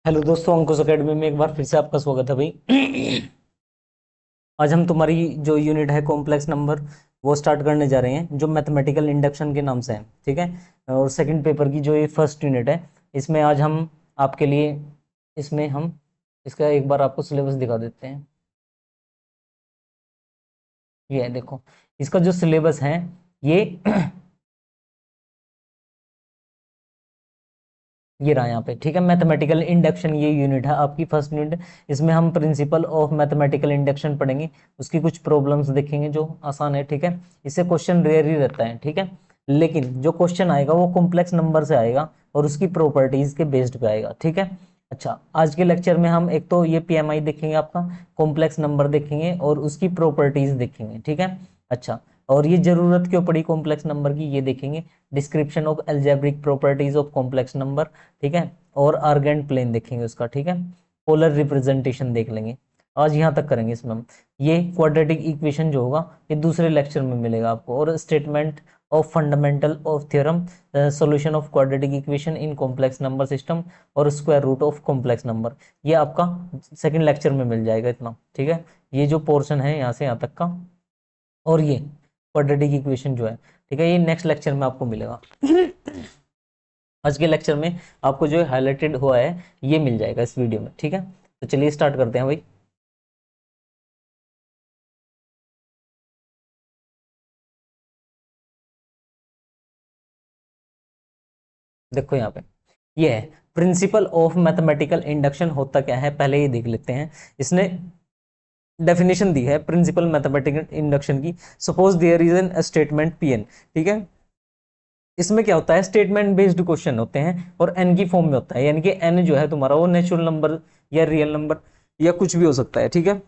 Hello दोस्तों, अंकुश academy में एक बार फिर से आपका स्वागत है भाई। आज हम तुम्हारी जो यूनिट है कॉम्प्लेक्स नंबर वो स्टार्ट करने जा रहे हैं, जो मैथमेटिकल इंडक्शन के नाम से है। ठीक है। और सेकंड पेपर की जो ये फर्स्ट यूनिट है, इसमें आज हम आपके लिए इसमें हम इसका एक बार आपको सिलेबस दिखा देते हैं। ये है, देखो इसका जो सिलेबस है ये ये रहा यहाँ पे। ठीक है, मैथमेटिकल इंडक्शन ये यूनिट है आपकी फर्स्ट यूनिट। इसमें हम प्रिंसिपल ऑफ मैथमेटिकल इंडक्शन पढ़ेंगे, उसकी कुछ प्रॉब्लम्स देखेंगे जो आसान है। ठीक है, इससे क्वेश्चन रेयर ही रहता है। ठीक है, लेकिन जो क्वेश्चन आएगा वो कॉम्प्लेक्स नंबर से आएगा और उसकी प्रॉपर्टीज के बेस्ड पे आएगा। ठीक है। अच्छा, आज के लेक्चर में हम एक तो ये पीएमआई देखेंगे, आपका कॉम्प्लेक्स नंबर देखेंगे और उसकी प्रॉपर्टीज देखेंगे। ठीक है। अच्छा, और ये जरूरत क्यों पड़ी कॉम्प्लेक्स नंबर की ये देखेंगे। Description of algebraic properties of complex number. ठीक है, और आर्गेंट प्लेन देखेंगे उसका। ठीक है, पोलर रिप्रेजेंटेशन देख लेंगे। आज यहाँ तक करेंगे इसमें हम। ये क्वाड्रेटिक इक्वेशन जो होगा ये दूसरे लेक्चर में मिलेगा आपको, और statement of fundamental of theorem, solution of quadratic equation in complex number system और square root of complex number, ये आपका सेकंड लेक्चर में मिल जाएगा इतना। ठीक है, ये जो पोर्शन है यहाँ से यहाँ तक का, और ये क्वाड्रेटिक इक्वेशन जो है, ठीक है, ये नेक्स्ट लेक्चर में आपको मिलेगा। आज के लेक्चर में आपको जो हाईलाइटेड हुआ है ये मिल जाएगा इस वीडियो में। ठीक है, तो चलिए स्टार्ट करते हैं भाई। देखो यहाँ पे ये है प्रिंसिपल ऑफ मैथमेटिकल इंडक्शन। होता क्या है पहले ये देख लेते हैं। इसने डेफिनेशन दी है प्रिंसिपल मैथमेटिकल इंडक्शन की। Suppose there is an statement p n. ठीक है, इसमें क्या होता है, स्टेटमेंट बेस्ड क्वेश्चन होते हैं और एन की फॉर्म में होता है, यानी कि एन जो है तुम्हारा वो नेचुरल नंबर या रियल नंबर या कुछ भी हो सकता है। ठीक है।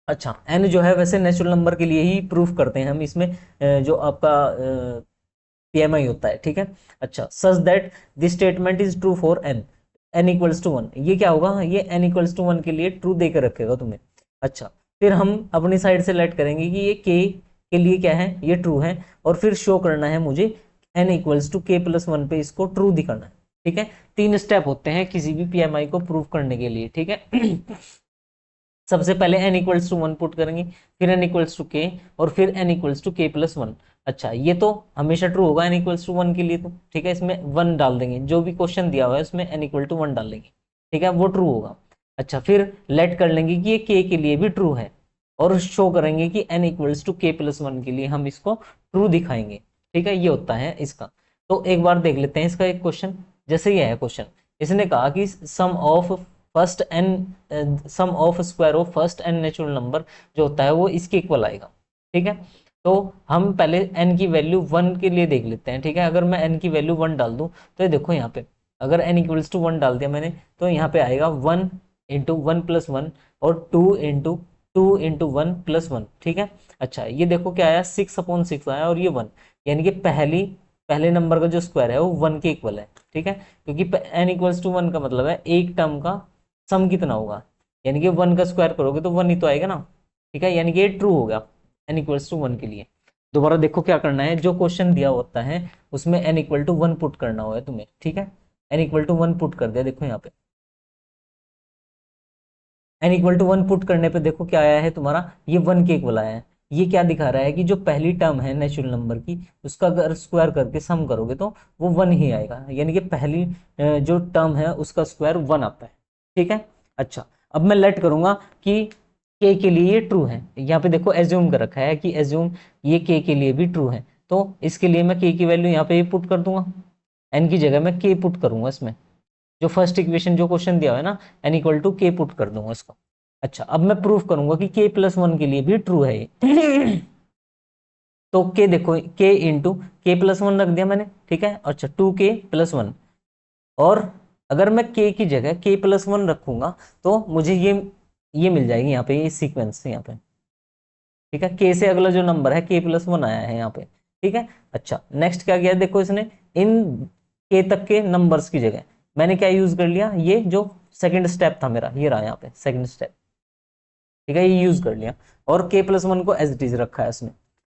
अच्छा, एन जो है वैसे नेचुरल नंबर के लिए ही प्रूफ करते हैं हम इसमें, जो आपका पीएमआई होता है। ठीक है। अच्छा, such that this statement is true for n, n equals to one. ये क्या होगा, ये एन इक्वल्स टू वन के लिए ट्रू देकर रखेगा तुम्हें। अच्छा, फिर हम अपनी साइड से लेट करेंगे कि ये के लिए क्या है, ये ट्रू है, और फिर शो करना है मुझे N equals to k plus one पे इसको ट्रू दिखाना है। ठीक है, तीन स्टेप होते हैं किसी भी पीएमआई को प्रूव करने के लिए। ठीक है। सबसे पहले n equals to one put करेंगे, फिर n इक्वल्स टू के, और फिर n equals to k plus one. अच्छा, ये तो हमेशा ट्रू होगा n इक्वल्स टू वन के लिए तो। ठीक है, इसमें वन डाल देंगे, जो भी क्वेश्चन दिया हुआ है उसमें n इक्वल टू वन डाल देंगे। ठीक है, वो ट्रू होगा। अच्छा, फिर लेट कर लेंगे कि ये k के लिए भी ट्रू है, और शो करेंगे कि n equals to k plus one के लिए हम इसको ट्रू दिखाएंगे। ठीक है, ये होता है इसका। तो एक बार देख लेते हैं इसका एक क्वेश्चन। जैसे ये है क्वेश्चन, इसने कहा कि sum of square of first n natural number जो होता है वो इसके इक्वल आएगा। ठीक है, तो हम पहले n की वैल्यू वन के लिए देख लेते हैं। ठीक है, अगर मैं n की वैल्यू वन डाल दूं तो ये देखो यहाँ पे, अगर n इक्वल्स टू वन डाल दिया मैंने तो यहाँ पे आएगा one into one plus one, और two into one plus one. ठीक है। अच्छा, ये देखो क्या आया, सिक्स अपॉन सिक्स आया, और ये वन, यानी कि पहले नंबर का जो स्क्वायर है वो वन के इक्वल है। ठीक है, क्योंकि n इक्वल्स टू वन का मतलब है एक टर्म का सम कितना होगा, यानी कि वन का स्क्वायर करोगे तो वन ही तो आएगा ना। ठीक है, यानी कि ये ट्रू हो गया n इक्वल्स टू वन के लिए। दोबारा देखो क्या करना है, जो क्वेश्चन दिया होता है उसमें n equal to one put करना होगा तुम्हें। ठीक है, n equal to one put कर दिया, देखो यहाँ पे n equal to one put करने पे देखो क्या आया है तुम्हारा, ये वन के इक्वल आया है। ये क्या दिखा रहा है कि जो पहली टर्म है नेचुरल नंबर की, उसका अगर स्क्वायर करके सम करोगे तो वो वन ही आएगा, यानी कि पहली जो टर्म है उसका स्क्वायर वन आता है। ठीक है। अच्छा, अब मैं लेट करूंगा कि के लिए ये ट्रू है। यहाँ पे देखो एज्यूम कर रखा है कि एज्यूम ये के लिए भी ट्रू है, तो इसके लिए मैं के की वैल्यू यहाँ पे पुट कर दूंगा, एन की जगह मैं के पुट करूंगा इसमें। जो फर्स्ट इक्वेशन जो क्वेश्चन दिया हुआ है ना, एन इक्वल टू के पुट कर दूंगा इसको। अच्छा, अब मैं प्रूफ करूंगा कि के प्लस वन के लिए भी ट्रू है ये। तो के देखो, के इंटू के प्लस वन रख दिया मैंने। ठीक है, अच्छा टू के प्लस वन, और अगर मैं के की जगह के प्लस वन रखूंगा तो मुझे ये मिल जाएगी यहाँ पे, ये सीक्वेंस यहाँ पे। ठीक है, के से अगला जो नंबर है के प्लस वन आया है यहाँ पे। ठीक है। अच्छा, नेक्स्ट क्या किया, देखो इसने इन के तक के नंबर्स की जगह मैंने क्या यूज कर लिया, ये जो सेकंड स्टेप था मेरा ये रहा यहाँ पे सेकंड स्टेप। ठीक है, ये यूज कर लिया, और के प्लस वन को एज इट इज रखा है इसने।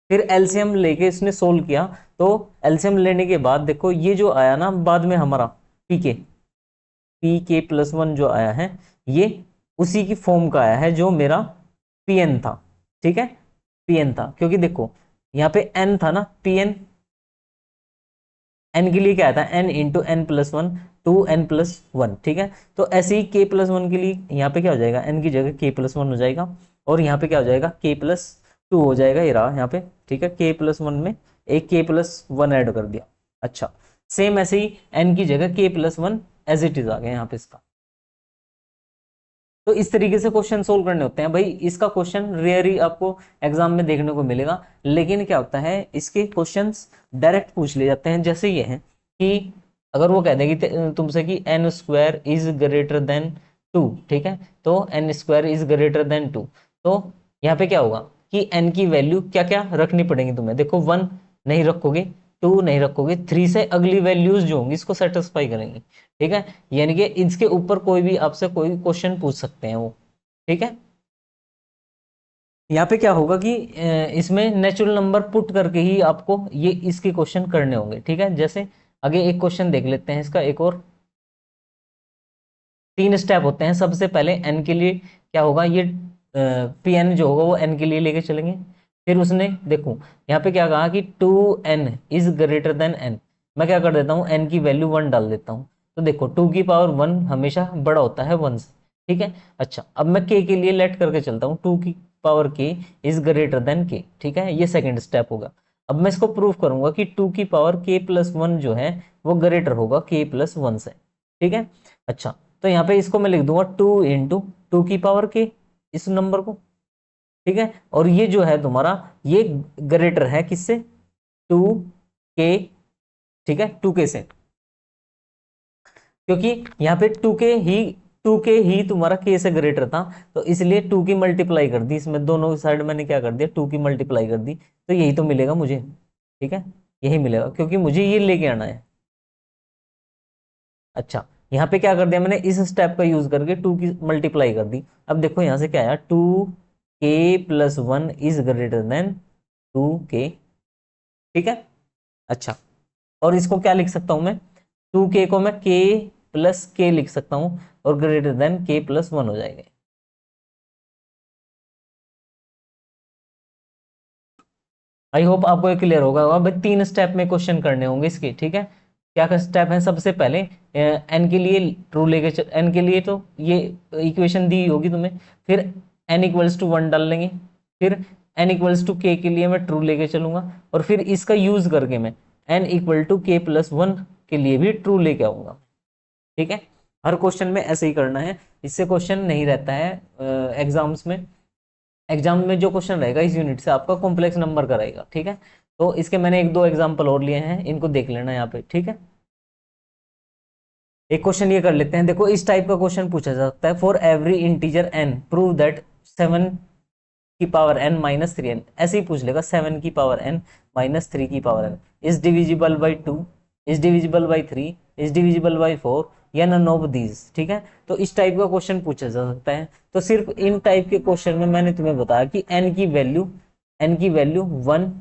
फिर एलसीएम लेके इसने सोल्व किया, तो एलसीएम लेने के बाद देखो ये जो आया ना बाद में हमारा पीके, पी के प्लस वन जो आया है ये उसी की फॉर्म का आया है जो मेरा पी एन था, ठीक है, पी एन था, क्योंकि देखो यहाँ पे एन था ना, पी एन, एन के लिए क्या आता है, n into n plus one, two n plus one, ठीक है। तो ऐसे ही के प्लस वन के लिए यहाँ पे क्या हो जाएगा, एन की जगह के प्लस वन हो जाएगा, और यहाँ पे क्या हो जाएगा, के प्लस टू हो जाएगा, ये रहा यहाँ पे, ठीक है, के प्लस वन में एक के प्लस वन ऐड कर दिया। अच्छा, सेम ऐसे ही एन की जगह के plus one as it is आ गया यहाँ पे इसका। तो इस तरीके से क्वेश्चन सोल्व करने होते हैं भाई। इसका क्वेश्चन रेयर ही आपको एग्जाम में देखने को मिलेगा, लेकिन क्या होता है इसके क्वेश्चंस डायरेक्ट पूछ लिए जाते हैं। जैसे ये है कि अगर वो कह दें कि तुमसे कि n square is greater than two, ठीक है, तो n square is greater than two, तो यहाँ पे क्या होगा कि एन की वैल्यू क्या क्या रखनी पड़ेगी तुम्हें। देखो वन नहीं रखोगे, टू नहीं रखोगे, थ्री से अगली वैल्यूज जो होंगी इसको सेटिस्फाई करेंगी, ठीक है, यानी कि इसके ऊपर कोई भी आपसे कोई क्वेश्चन पूछ सकते हैं वो, ठीक है। यहाँ पे क्या होगा कि इसमें नेचुरल नंबर पुट करके ही आपको ये इसके क्वेश्चन करने होंगे, ठीक है। जैसे आगे एक क्वेश्चन देख लेते हैं इसका, एक और, तीन स्टेप होते हैं। सबसे पहले एन के लिए क्या होगा, ये पी एन जो होगा वो एन के लिए लेके चलेंगे। फिर उसने देखो यहाँ पे क्या कहा कि two n is greater than n, मैं क्या कर देता हूँ, एन की वैल्यू वन डाल देता हूँ। तो देखो टू की पावर वन हमेशा बड़ा होता है वन से, ठीक है। अच्छा, अब मैं के लिए लेट करके चलता हूँ, टू की पावर के इज ग्रेटर देन के, ठीक है, ये सेकेंड स्टेप होगा। अब मैं इसको प्रूव करूंगा कि टू की पावर के प्लस वन जो है वो ग्रेटर होगा के प्लस वन से, ठीक है। अच्छा, तो यहाँ पे इसको मैं लिख दूंगा टू इंटू टू की पावर के, इस नंबर को, ठीक है। और ये जो है तुम्हारा ये ग्रेटर है किससे, टू के, ठीक है, टू के से, क्योंकि यहाँ पे टू के ही तुम्हारा के से ग्रेटर था, तो इसलिए टू की मल्टीप्लाई कर दी, इसमें दोनों साइड मैंने क्या कर दिया, टू की मल्टीप्लाई कर दी, तो यही तो मिलेगा मुझे, ठीक है, यही मिलेगा क्योंकि मुझे ये लेके आना है। अच्छा, यहाँ पे क्या कर दिया मैंने, इस स्टेप का यूज करके टू की मल्टीप्लाई कर दी। अब देखो यहाँ से क्या आया, two k plus one is greater than two k, ठीक है। अच्छा, और इसको क्या लिख सकता हूं मैं, टू के को मैं के प्लस के लिख सकता हूं, और ग्रेटर देन के प्लस वन हो जाएगा। आई होप आपको ये क्लियर होगा। अब तीन स्टेप में क्वेश्चन करने होंगे इसके, ठीक है। क्या क्या स्टेप है, सबसे पहले एन के लिए ट्रू लेके एन के लिए तो ये इक्वेशन दी होगी तुम्हें, फिर एन इक्वल्स टू वन डाल लेंगे, फिर एन इक्वल्स टू के लिए मैं ट्रू लेके चलूंगा, और फिर इसका यूज करके मैं N equal to k plus one के लिए भी ट्रू लेके आऊंगा, ठीक है। हर क्वेश्चन में ऐसे ही करना है, इससे क्वेश्चन नहीं रहता है एग्जाम्स में। एग्जाम में जो क्वेश्चन रहेगा इस यूनिट से आपका कॉम्प्लेक्स नंबर का रहेगा, ठीक है। तो इसके मैंने एक दो एग्जाम्पल और लिए हैं, इनको देख लेना यहाँ पे, ठीक है। एक क्वेश्चन ये कर लेते हैं, देखो इस टाइप का क्वेश्चन पूछा जा सकता है, for every integer n prove that seven की power n minus three n, ऐसे ही पूछ लेगा, सेवन की पावर एन माइनस थ्री की power n is divisible by two, is divisible by three, is divisible by four, या none of these, ठीक है। तो इस टाइप का क्वेश्चन पूछा जा सकता है। तो सिर्फ इन टाइप के क्वेश्चन में मैंने तुम्हें बताया कि एन की वैल्यू वन,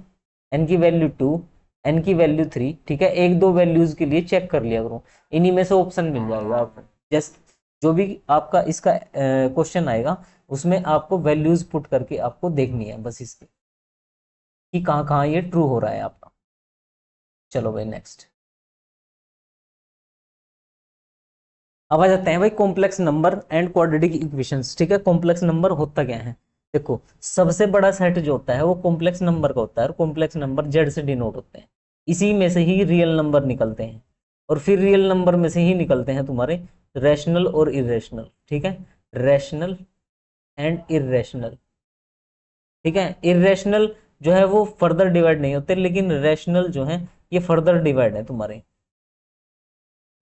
एन की वैल्यू टू, एन की वैल्यू थ्री, ठीक है, एक दो वैल्यूज के लिए चेक कर लिया करो, इन्हीं में से ऑप्शन मिल जाएगा आपको। जस्ट जो भी आपका इसका क्वेश्चन आएगा उसमें आपको वैल्यूज पुट करके आपको देखनी है बस इसकी, कि कहाँ कहाँ ये ट्रू हो रहा है आपका। चलो भाई नेक्स्ट, अब आ जाते हैं भाई complex number and quadratic equations, ठीक है। कॉम्प्लेक्स नंबर होता क्या है, देखो सबसे बड़ा सेट जो होता है वो कॉम्प्लेक्स नंबर का होता है, और कॉम्प्लेक्स नंबर जेड से डिनोट होते हैं, इसी में से ही रियल नंबर निकलते हैं, और फिर रियल नंबर में से ही निकलते हैं तुम्हारे रैशनल और इरेशनल, ठीक है, रैशनल एंड इरेशनल, ठीक है। इरेशनल जो है वो फर्दर डिवाइड नहीं होते, लेकिन रैशनल जो है ये फर्दर डिवाइड है तुम्हारे,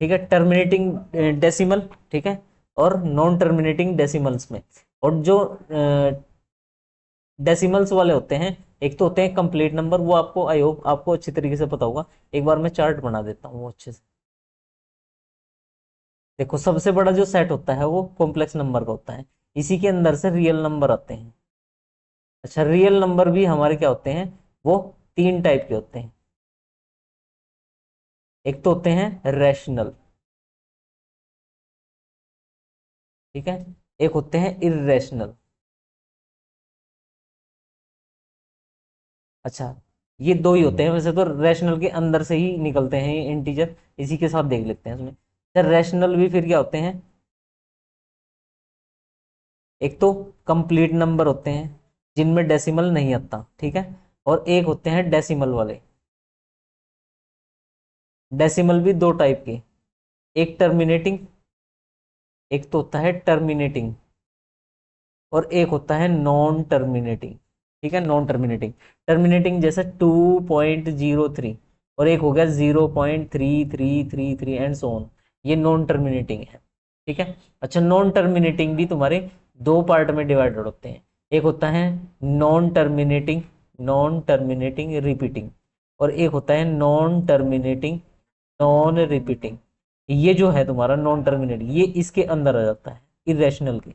ठीक है, टर्मिनेटिंग डेसिमल, ठीक है, और नॉन टर्मिनेटिंग डेसिमल्स में। और जो डेसिमल्स वाले होते हैं, एक तो होते हैं कंप्लीट नंबर, वो आपको आई होप आपको अच्छी तरीके से पता होगा, एक बार मैं चार्ट बना देता हूँ वो अच्छे से। देखो सबसे बड़ा जो सेट होता है वो कॉम्प्लेक्स नंबर का होता है, इसी के अंदर से रियल नंबर आते हैं। अच्छा, रियल नंबर भी हमारे क्या होते हैं, वो तीन टाइप के होते हैं, एक तो होते हैं रैशनल, ठीक है, एक होते हैं इर्रेशनल। अच्छा, ये दो ही होते हैं वैसे तो, रैशनल के अंदर से ही निकलते हैं ये इंटीजर, इसी के साथ देख लेते हैं इसमें। सर रैशनल भी फिर क्या होते हैं, एक तो कंप्लीट नंबर होते हैं जिनमें डेसिमल नहीं आता, ठीक है, और एक होते हैं डेसिमल वाले। डेसिमल भी दो टाइप के, एक टर्मिनेटिंग, एक तो होता है टर्मिनेटिंग, और एक होता है नॉन टर्मिनेटिंग। ठीक है, नॉन टर्मिनेटिंग। टर्मिनेटिंग जैसे 2.03, और एक हो गया 0.3333 एंड सो ऑन, ये नॉन टर्मिनेटिंग है। ठीक है, अच्छा नॉन टर्मिनेटिंग भी तुम्हारे दो पार्ट में डिवाइडेड होते हैं, एक होता है non terminating, non terminating repeating, और एक होता है नॉन टर्मिनेटिंग नॉन रिपीटिंग। ये जो है तुम्हारा नॉन टर्मिनेटिंग, ये इसके अंदर आ जाता है, इरेशनल के।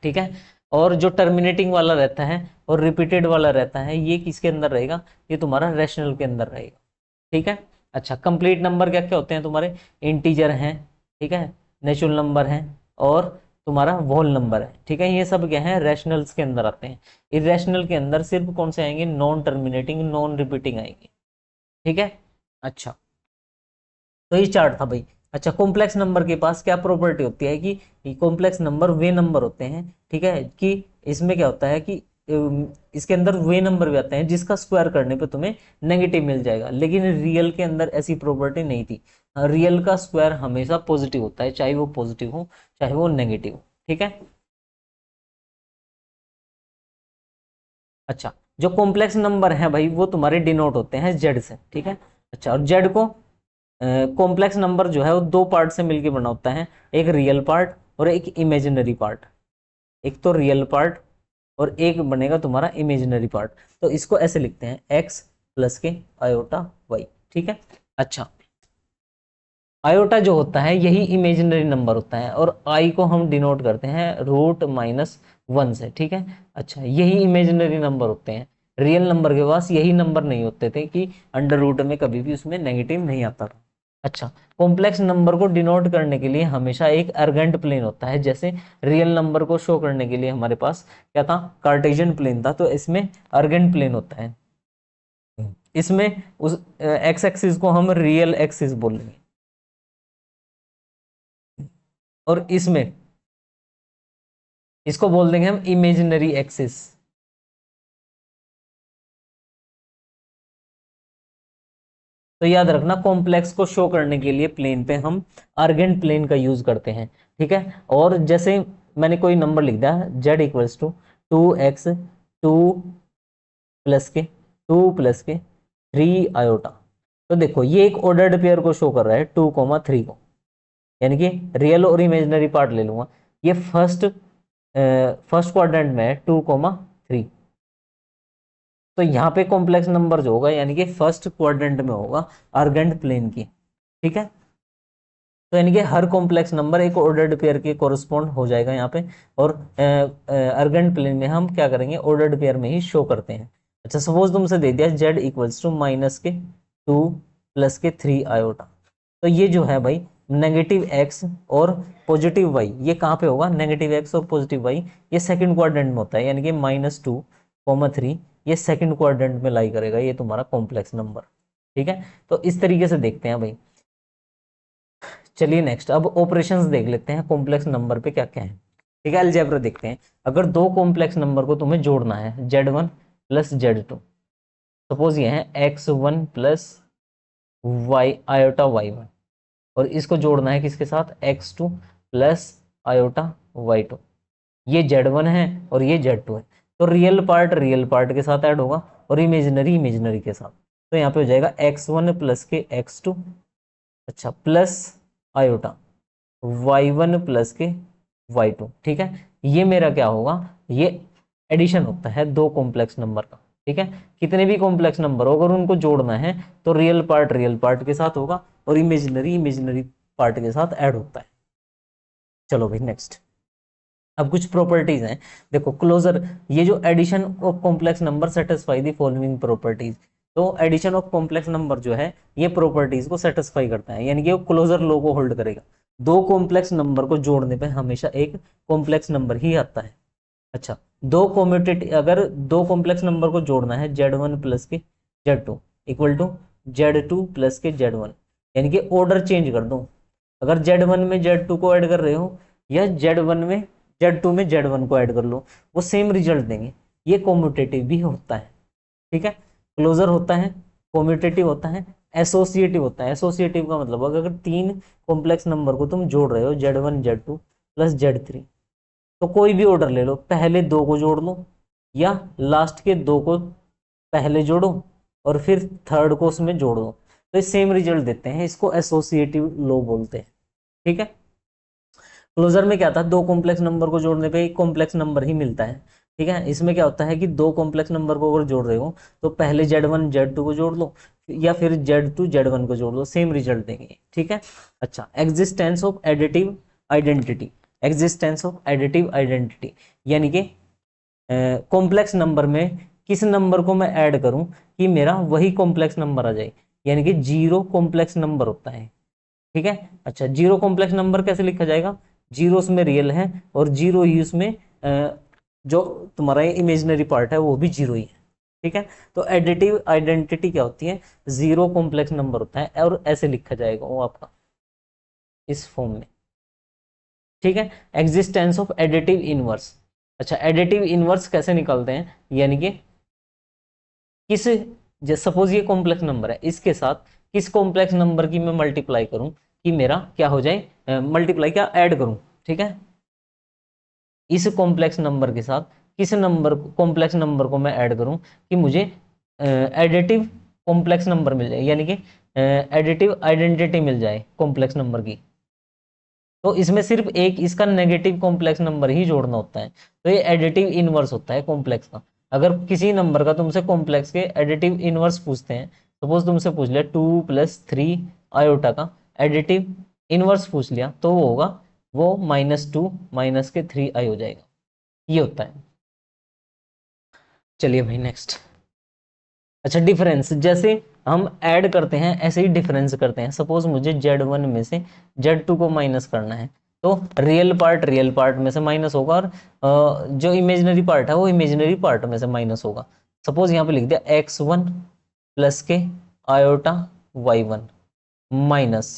ठीक है, और जो टर्मिनेटिंग वाला रहता है और रिपीटेड वाला रहता है, ये किसके अंदर रहेगा, ये तुम्हारा रैशनल के अंदर रहेगा। ठीक है, अच्छा कंप्लीट नंबर क्या क्या होते हैं तुम्हारे, इंटीजर हैं, ठीक है, नेचुरल नंबर हैं, और तुम्हारा होल नंबर है। ठीक है, ये सब क्या है, रैशनल्स के अंदर आते हैं। इरेशनल के अंदर सिर्फ कौन से आएंगे, नॉन टर्मिनेटिंग नॉन रिपीटिंग आएंगे। ठीक है, अच्छा तो ये चार्ट था भाई। अच्छा, कॉम्प्लेक्स नंबर के पास क्या प्रॉपर्टी होती है कि कॉम्प्लेक्स नंबर वे नंबर होते हैं। ठीक है, कि इसमें क्या होता है कि इसके अंदर वे नंबर भी आते हैं जिसका स्क्वायर करने पे तुम्हें नेगेटिव मिल जाएगा, लेकिन रियल के अंदर ऐसी प्रॉपर्टी नहीं थी। रियल का स्क्वायर हमेशा पॉजिटिव होता है, चाहे वो पॉजिटिव हो चाहे वो नेगेटिव हो। ठीक है, अच्छा जो कॉम्प्लेक्स नंबर है भाई वो तुम्हारे डिनोट होते हैं जेड से। ठीक है, अच्छा और जेड को कॉम्प्लेक्स नंबर जो है वो दो पार्ट से मिलकर बना होता है, एक रियल पार्ट और एक इमेजिनरी पार्ट। एक तो रियल पार्ट और एक बनेगा तुम्हारा इमेजिनरी पार्ट। तो इसको ऐसे लिखते हैं एक्स प्लस के आयोटा वाई। ठीक है, अच्छा आयोटा जो होता है यही इमेजिनरी नंबर होता है, और आई को हम डिनोट करते हैं √-1 से। ठीक है, अच्छा यही इमेजिनरी नंबर होते हैं, रियल नंबर के पास यही नंबर नहीं होते थे कि अंडर रूट में कभी भी उसमें नेगेटिव नहीं आता था। अच्छा, कॉम्प्लेक्स नंबर को डिनोट करने के लिए हमेशा एक अर्गेंट प्लेन होता है, जैसे रियल नंबर को शो करने के लिए हमारे पास क्या था, कार्टेशियन प्लेन था, तो इसमें अर्गेंट प्लेन होता है। इसमें उस एक्स एक्सिस को हम रियल एक्सिस बोलेंगे, और इसमें इसको बोल देंगे हम इमेजिनरी एक्सिस। तो याद रखना, कॉम्प्लेक्स को शो करने के लिए प्लेन पे हम अर्गेंट प्लेन का यूज करते हैं। ठीक है, और जैसे मैंने कोई नंबर लिख दिया Z equals to 2x 2 plus के 3 तो देखो ये एक ऑर्डर्ड पेयर को शो कर रहा है 2,3 को, यानी कि रियल और इमेजिनरी पार्ट ले लूंगा। ये फर्स्ट क्वाड्रेंट में है 2,3, तो यहाँ पे कॉम्प्लेक्स नंबर जो होगा यानी कि फर्स्ट क्वाड्रेंट में होगा अर्गेंट प्लेन की। ठीक है, तो यानी कि हर कॉम्प्लेक्स नंबर एक ऑर्डर्ड पेयर के कोरिस्पॉन्ड हो जाएगा यहाँ पे, और अर्गेंट प्लेन में हम क्या करेंगे, ऑर्डर्ड पेयर में ही शो करते हैं। अच्छा सपोज तुमसे दे दिया जेड इक्वल्स टू -2 प्लस के 3 आयोटा, तो ये जो है भाई नेगेटिव एक्स और पॉजिटिव वाई, ये कहाँ पे होगा, नेगेटिव एक्स और पॉजिटिव वाई ये सेकंड क्वाड्रेंट में होता है, यानी कि -2,3 ये सेकंड क्वाड्रेंट में लाई करेगा ये तुम्हारा कॉम्प्लेक्स नंबर। ठीक है, तो इस तरीके से देखते हैं भाई। चलिए नेक्स्ट अब ऑपरेशंस देख लेते हैं कॉम्प्लेक्स नंबर पे क्या क्या है। ठीक है, अलजेब्रा देखते हैं। अगर दो कॉम्प्लेक्स नंबर को तुम्हें जोड़ना है Z1 प्लस Z2, सपोज ये है x1 plus Y iota y1, और इसको जोड़ना है किसके साथ, x2 प्लस आयोटा y2, ये Z1 है और ये Z2 है, तो रियल पार्ट के साथ ऐड होगा और इमेजिनरी इमेजिनरी के साथ। तो यहाँ पे हो जाएगा x1 प्लस के x2, अच्छा प्लस आयोटा y1 प्लस के y2। ठीक है, ये मेरा क्या होगा, ये एडिशन होता है दो कॉम्प्लेक्स नंबर का। ठीक है, कितने भी कॉम्प्लेक्स नंबर हो अगर उनको जोड़ना है तो रियल पार्ट के साथ होगा और इमेजिनरी इमेजिनरी पार्ट के साथ ऐड होता है। चलो भाई नेक्स्ट, अब कुछ प्रॉपर्टीज हैं। देखो क्लोजर, ये जो addition of complex number satisfy the following properties, तो एडिशन ऑफ कॉम्प्लेक्स नंबर जो है ये प्रॉपर्टीज को सेटिस्फाई करता है, यानी कि वो क्लोजर लॉ को होल्ड करेगा। दो कॉम्प्लेक्स नंबर को जोड़ने पे हमेशा एक कॉम्प्लेक्स नंबर ही आता है। अच्छा, दो कॉम्यूटेटिव, अगर दो कॉम्प्लेक्स नंबर को जोड़ना है Z1 प्लस के Z2 equal to Z2 plus के Z1, यानी कि ऑर्डर चेंज कर दो। अगर Z1 में Z2 को ऐड कर रहे हो या Z1 में Z2 में Z1 को ऐड कर लो, वो सेम रिजल्ट देंगे। ये कॉम्यूटेटिव भी होता है, ठीक है। क्लोजर होता है, कॉम्यूटेटिव होता है, एसोसिएटिव होता है। एसोसिएटिव का मतलब अगर तीन कॉम्प्लेक्स नंबर को तुम जोड़ रहे हो Z1 Z2 प्लस Z3, तो कोई भी ऑर्डर ले लो, पहले दो को जोड़ लो या लास्ट के दो को पहले जोड़ो और फिर थर्ड को उसमें जोड़ दो, तो ये सेम रिजल्ट देते हैं। इसको एसोसिएटिव लॉ बोलते हैं, ठीक है। क्लोजर में क्या था, दो कॉम्प्लेक्स नंबर को जोड़ने पे एक कॉम्प्लेक्स नंबर ही मिलता है, ठीक है। इसमें क्या होता है कि दो कॉम्प्लेक्स नंबर को अगर जोड़ रहे हो तो पहले Z1 Z2 को जोड़ लो या फिर Z2 Z1 को जोड़ लो, सेम रिजल्ट देंगे, ठीक है। अच्छा, existence of additive identity. Existence of additive identity यानी कि कॉम्प्लेक्स नंबर में किस नंबर को मैं ऐड करूं कि मेरा वही कॉम्प्लेक्स नंबर आ जाए, यानी कि जीरो कॉम्प्लेक्स नंबर होता है, ठीक है। अच्छा, जीरो कॉम्प्लेक्स नंबर कैसे लिखा जाएगा, जीरो उसमें रियल है और जीरो ही उसमें जो तुम्हारा इमेजिनरी पार्ट है वो भी जीरो ही है, ठीक है। तो एडिटिव आइडेंटिटी क्या होती है, जीरो कॉम्प्लेक्स नंबर होता है और ऐसे लिखा जाएगा वो आपका इस फॉर्म में, ठीक है। Existence of additive inverse. अच्छा, एडिटिव इनवर्स कैसे निकालते हैं, यानी कि किस, सपोज ये कॉम्प्लेक्स नंबर है, इसके साथ किस कॉम्प्लेक्स नंबर की मैं मल्टीप्लाई करूं कि मेरा क्या हो जाए, मल्टीप्लाई क्या ऐड करूं, ठीक है। इस कॉम्प्लेक्स नंबर के साथ किस नंबर कॉम्प्लेक्स नंबर को मैं ऐड करूं कि मुझे एडिटिव कॉम्प्लेक्स नंबर मिल जाए, यानी कि एडिटिव आइडेंटिटी मिल जाए कॉम्प्लेक्स नंबर की। तो इसमें सिर्फ एक इसका नेगेटिव कॉम्प्लेक्स नंबर ही जोड़ना होता है, तो ये एडिटिव इनवर्स होता है कॉम्प्लेक्स का। अगर किसी नंबर का तुमसे कॉम्प्लेक्स के एडिटिव इनवर्स पूछते हैं, सपोज तुमसे पूछ लिया 2+3 आयोटा का एडिटिव इनवर्स पूछ लिया, तो वो होगा वो -2 -3 हो जाएगा, ये होता है। चलिए भाई नेक्स्ट। अच्छा, डिफरेंस, जैसे हम ऐड करते हैं ऐसे ही डिफरेंस करते हैं। सपोज मुझे Z1 में से Z2 को माइनस करना है, तो रियल पार्ट में से माइनस होगा और जो इमेजिनरी पार्ट है वो इमेजिनरी पार्ट में से माइनस होगा। सपोज यहाँ पे लिख दिया x1 प्लस के iota y1 minus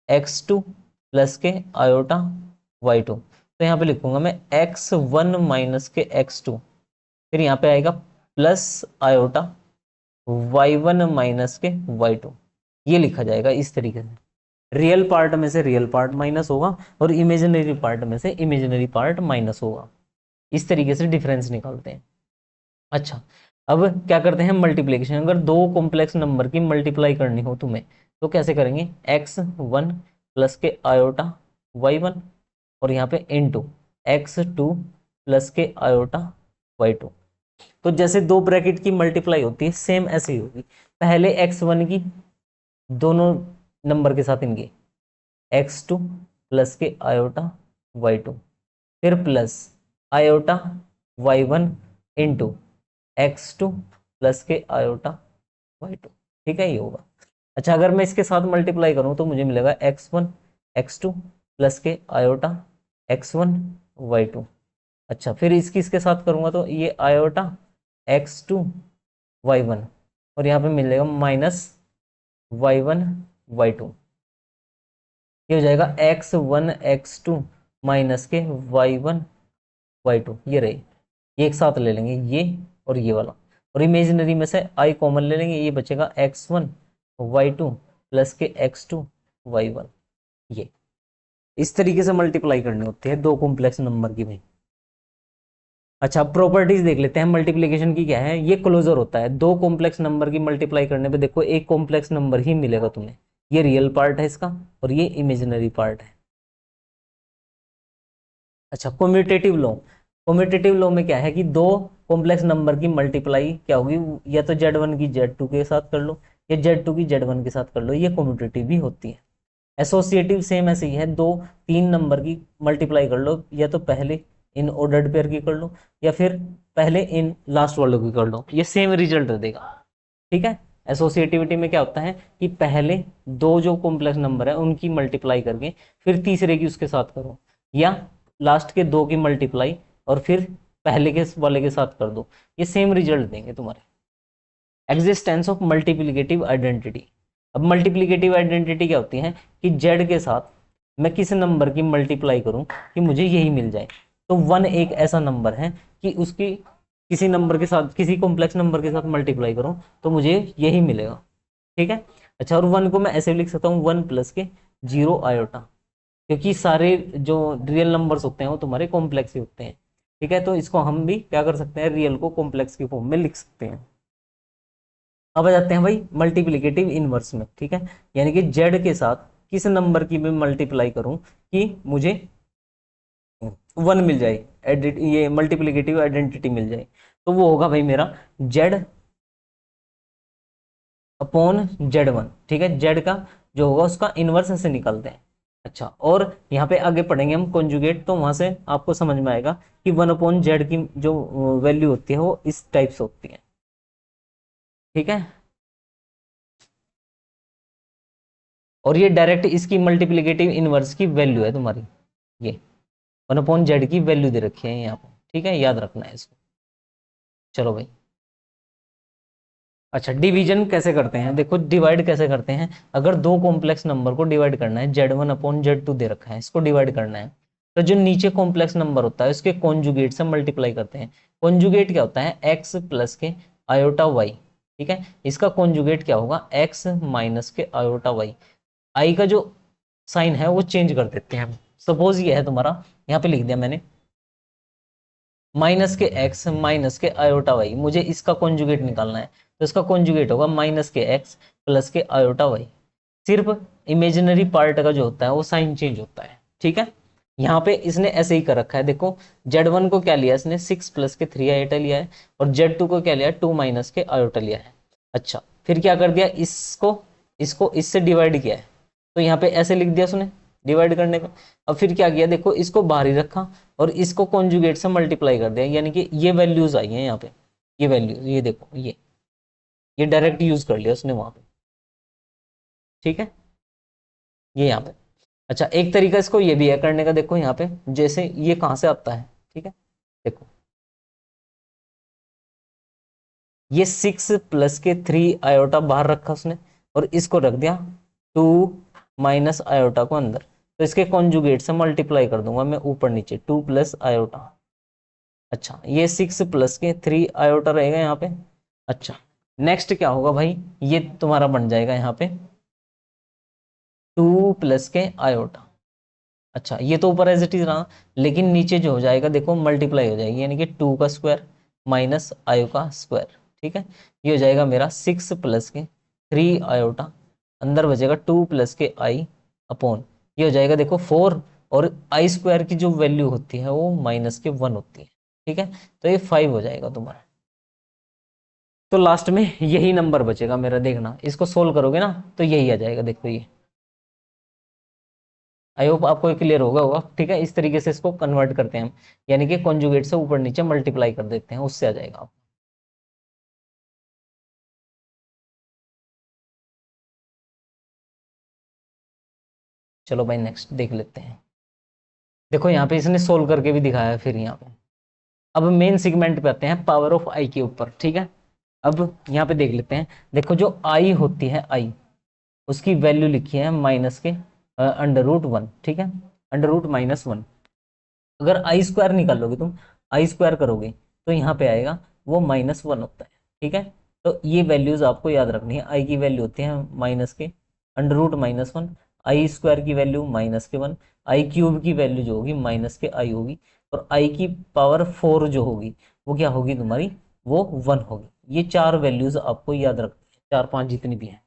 x2 plus के आयोटा y2। तो यहाँ पे लिखूंगा मैं x1 माइनस के x2, फिर यहाँ पे आएगा प्लस आयोटा y1 माइनस के y2, ये लिखा जाएगा इस तरीके से। रियल पार्ट में से रियल पार्ट माइनस होगा और इमेजिनरी पार्ट में से इमेजिनरी पार्ट माइनस होगा, इस तरीके से डिफरेंस निकालते हैं। अच्छा, अब क्या करते हैं, मल्टीप्लीकेशन। अगर दो कॉम्प्लेक्स नंबर की मल्टीप्लाई करनी हो तुम्हें तो कैसे करेंगे, x1 प्लस के आयोटा y1 और यहाँ पे इनटू x2 प्लस के आयोटा y2। तो जैसे दो ब्रैकेट की मल्टीप्लाई होती है सेम ऐसे ही होगी, पहले x1 की दोनों नंबर के साथ इनकी x2 प्लस के आयोटा y2, फिर plus iota y1 into x2 plus के आयोटा y2, ठीक है, ये होगा। अच्छा, अगर मैं इसके साथ मल्टीप्लाई करूं तो मुझे मिलेगा x1 x2 प्लस के आयोटा x1 y2। अच्छा, फिर इसके साथ करूंगा तो ये आयोटा x2 y1 और यहाँ पे मिलेगा माइनस y1 y2, ये हो जाएगा x1 x2 माइनस के y1 y2, ये रही, ये एक साथ ले लेंगे ये और ये वाला, और इमेजिनरी में से i कॉमन ले लेंगे, ये बचेगा x1 y2 प्लस के x2 y1। ये इस तरीके से मल्टीप्लाई करनी होती है दो कॉम्प्लेक्स नंबर की भाई। अच्छा, प्रॉपर्टीज देख लेते हैं मल्टीप्लिकेशन की क्या है। ये क्लोजर होता है, दो कॉम्प्लेक्स नंबर की मल्टीप्लाई करने पे देखो एक कॉम्प्लेक्स नंबर ही मिलेगा तुम्हें, ये रियल पार्ट है इसका और ये इमेजिनरी पार्ट है। अच्छा, कम्यूटेटिव लॉ। कम्यूटेटिव लॉ में क्या है कि दो कॉम्प्लेक्स नंबर की मल्टीप्लाई क्या होगी, या तो Z1 की Z2 के साथ कर लो या Z2 की Z1 के साथ कर लो, ये कम्यूटेटिव भी होती है। एसोसिएटिव सेम ऐसे ही है, दो तीन नंबर की मल्टीप्लाई कर लो, या तो पहले इन ऑर्डर्ड पेयर की कर लो या फिर पहले इन लास्ट वालों की कर लो, ये सेम रिजल्ट देगा, ठीक है। एसोसिएटिविटी में क्या होता है कि पहले दो जो कॉम्प्लेक्स नंबर है उनकी मल्टीप्लाई करके फिर तीसरे की उसके साथ करो, या लास्ट के दो की मल्टीप्लाई और फिर पहले के वाले के साथ कर दो, ये सेम रिजल्ट देंगे तुम्हारे। Existence of multiplicative identity. अब मल्टीप्लिकेटिव आइडेंटिटी क्या होती है कि जेड के साथ मैं किस नंबर की मल्टीप्लाई करूं कि मुझे यही मिल जाए। तो वन एक ऐसा नंबर है कि उसकी किसी नंबर के साथ, किसी कॉम्प्लेक्स नंबर के साथ मल्टीप्लाई करूं तो मुझे यही मिलेगा। ठीक है। अच्छा, और वन को मैं ऐसे लिख सकता हूँ 1 प्लस के 0 आयोटा, क्योंकि सारे जो रियल नंबर्स होते हैं वो तुम्हारे कॉम्प्लेक्स ही होते हैं। ठीक है, तो इसको हम भी क्या कर सकते हैं, रियल को कॉम्प्लेक्स की फॉर्म में लिख सकते हैं। अब आ जाते हैं भाई मल्टीप्लिकेटिव इनवर्स में। ठीक है, यानी कि जेड के साथ किस नंबर की मैं मल्टीप्लाई करूं कि मुझे 1 मिल जाए, ये मल्टीप्लिकेटिव आइडेंटिटी मिल जाए, तो वो होगा भाई मेरा जेड अपॉन जेड वन। ठीक है, जेड का जो होगा उसका इनवर्स ऐसे निकालते हैं। अच्छा, और यहाँ पे आगे पढ़ेंगे हम कॉन्जुगेट, तो वहां से आपको समझ में आएगा कि 1 अपॉन जेड की जो वैल्यू होती है वो इस टाइप से होती है। ठीक है, और ये डायरेक्ट इसकी मल्टीप्लिकेटिव इनवर्स की वैल्यू है तुम्हारी, ये 1 अपॉन जेड की वैल्यू दे रखी है यहाँ पे। ठीक है, याद रखना है इसको। चलो भाई, अच्छा डिवीजन कैसे करते हैं, देखो डिवाइड कैसे करते हैं। अगर दो कॉम्प्लेक्स नंबर को डिवाइड करना है, Z1 अपॉन Z2 दे रखा है, इसको डिवाइड करना है, तो जो नीचे कॉम्प्लेक्स नंबर होता है उसके कॉन्जुगेट से मल्टीप्लाई करते हैं। कॉन्जुगेट क्या होता है, x प्लस के आयोटा y। ठीक है, इसका कॉन्जुगेट क्या होगा, x माइनस के आयोटा y। आई का जो साइन है वो चेंज कर देते हैं। सपोज ये है तुम्हारा, यहाँ पे लिख दिया मैंने माइनस के एक्स माइनस के आयोटा वाई, मुझे इसका कॉन्जुगेट निकालना है, तो इसका कॉन्जुगेट होगा माइनस के एक्स प्लस के आयोटा वाई। सिर्फ इमेजिनरी पार्ट का जो होता है वो साइन चेंज होता है। ठीक है, यहाँ पे इसने ऐसे ही कर रखा है, देखो Z1 को क्या लिया इसने 6 प्लस के 3 आयोटा लिया है, और Z2 को क्या लिया 2 माइनस के आयोटा लिया है। अच्छा, फिर क्या कर दिया, इसको इसको इससे डिवाइड किया है, तो यहाँ पे ऐसे लिख दिया उसने डिवाइड करने का। अब फिर क्या किया, देखो इसको बाहर ही रखा और इसको कॉन्जुगेट से मल्टीप्लाई कर दिया, यानी कि ये वैल्यूज आई हैं यहाँ पे, ये वैल्यू, ये देखो ये डायरेक्ट यूज कर लिया उसने वहां पे। ठीक है, ये यहाँ पे। अच्छा, एक तरीका इसको ये भी है करने का, देखो यहाँ पे जैसे ये कहाँ से आता है। ठीक है, देखो ये 6 प्लस के 3 आयोटा बाहर रखा उसने और इसको रख दिया 2 माइनस आयोटा को अंदर, तो इसके कॉन्जुगेट से मल्टीप्लाई कर दूंगा मैं ऊपर नीचे 2 प्लस आयोटा। अच्छा, ये 6 प्लस के 3 आयोटा रहेगा यहाँ पे। अच्छा, नेक्स्ट क्या होगा भाई, ये तुम्हारा बन जाएगा यहाँ पे 2 प्लस के आयोटा। अच्छा, ये तो ऊपर एज इट इज रहा, लेकिन नीचे जो हो जाएगा देखो मल्टीप्लाई हो जाएगी, यानी कि 2 का स्क्वायर माइनस आयो का स्क्वायर। ठीक है, ये हो जाएगा मेरा 6 प्लस के 3 आयोटा, अंदर बचेगा 2 प्लस के आई अपॉन, ये हो जाएगा देखो 4, और आई स्क्वायर की जो वैल्यू होती है वो माइनस के 1 होती है। ठीक है, तो ये 5 हो जाएगा तुम्हारा। तो लास्ट में यही नंबर बचेगा मेरा, देखना इसको सोल्व करोगे ना तो यही आ जाएगा, देखो ये। आई होप आपको क्लियर होगा। ठीक है, इस तरीके से इसको कन्वर्ट करते हैं हम, यानी कि कॉन्जुगेट से ऊपर नीचे मल्टीप्लाई कर देते हैं, उससे आ जाएगा आप। चलो भाई नेक्स्ट देख लेते हैं। देखो यहाँ पे इसने सोल्व करके भी दिखाया है फिर यहाँ पे। अब मेन सेगमेंट पे आते हैं, पावर ऑफ आई के ऊपर। ठीक है, अब यहाँ पे देख लेते हैं, देखो जो आई होती है आई, उसकी वैल्यू लिखी है माइनस के √1। ठीक है, √-1। अगर आई स्क्वायर निकालोगे तुम, आई स्क्वायर करोगे तो यहाँ पे आएगा वो -1 होता है। ठीक है, तो ये वैल्यूज आपको याद रखनी है, आई की वैल्यू होती है माइनस के √-1, आई स्क्वायर की वैल्यू -1, आई क्यूब की वैल्यू जो होगी माइनस के आई होगी, और आई की पावर 4 जो होगी वो क्या होगी तुम्हारी, वो 1 होगी। ये चार वैल्यूज आपको याद रखनी है, 4-5 जितनी भी हैं।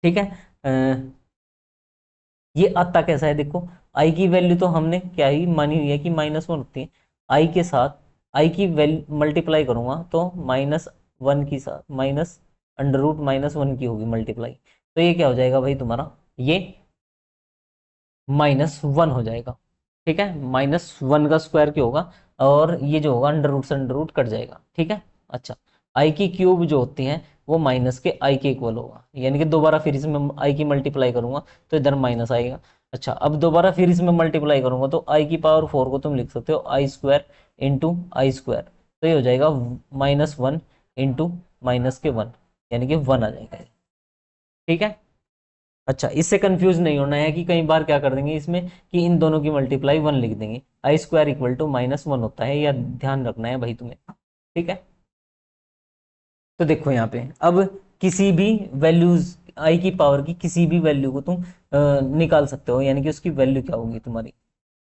ठीक है, ये आता कैसा है, देखो आई की वैल्यू तो हमने क्या ही मानी हुई है कि -1 होती है, आई के साथ आई की वैल्यू मल्टीप्लाई करूंगा तो -1 की साथ √-1 की होगी मल्टीप्लाई, तो ये क्या हो जाएगा भाई तुम्हारा, ये -1 हो जाएगा। ठीक है, -1 का स्क्वायर क्या होगा, और ये जो होगा अंडर रूट से अंडर रूट कट जाएगा। ठीक है, अच्छा आई की क्यूब जो होती है वो माइनस के आई के इक्वल होगा, यानी कि दोबारा फिर इसमें आई की मल्टीप्लाई करूंगा तो इधर माइनस आएगा। अच्छा, अब दोबारा फिर इसमें मल्टीप्लाई करूंगा तो आई की पावर 4 को तुम लिख सकते हो आई स्क्वायर इंटू आई स्क्वायर, तो ये हो जाएगा -1 इंटू माइनस के 1, यानी कि 1 आ जाएगा। ठीक है। अच्छा, इससे कंफ्यूज नहीं होना है कि कई बार क्या कर देंगे इसमें कि इन दोनों की मल्टीप्लाई 1 लिख देंगे, आई स्क्वायर इक्वल टू -1 होता है, या ध्यान रखना है भाई तुम्हें। ठीक है। तो देखो यहाँ पे अब किसी भी वैल्यूज आई की पावर की किसी भी वैल्यू को तुम निकाल सकते हो, यानी कि उसकी वैल्यू क्या होगी तुम्हारी।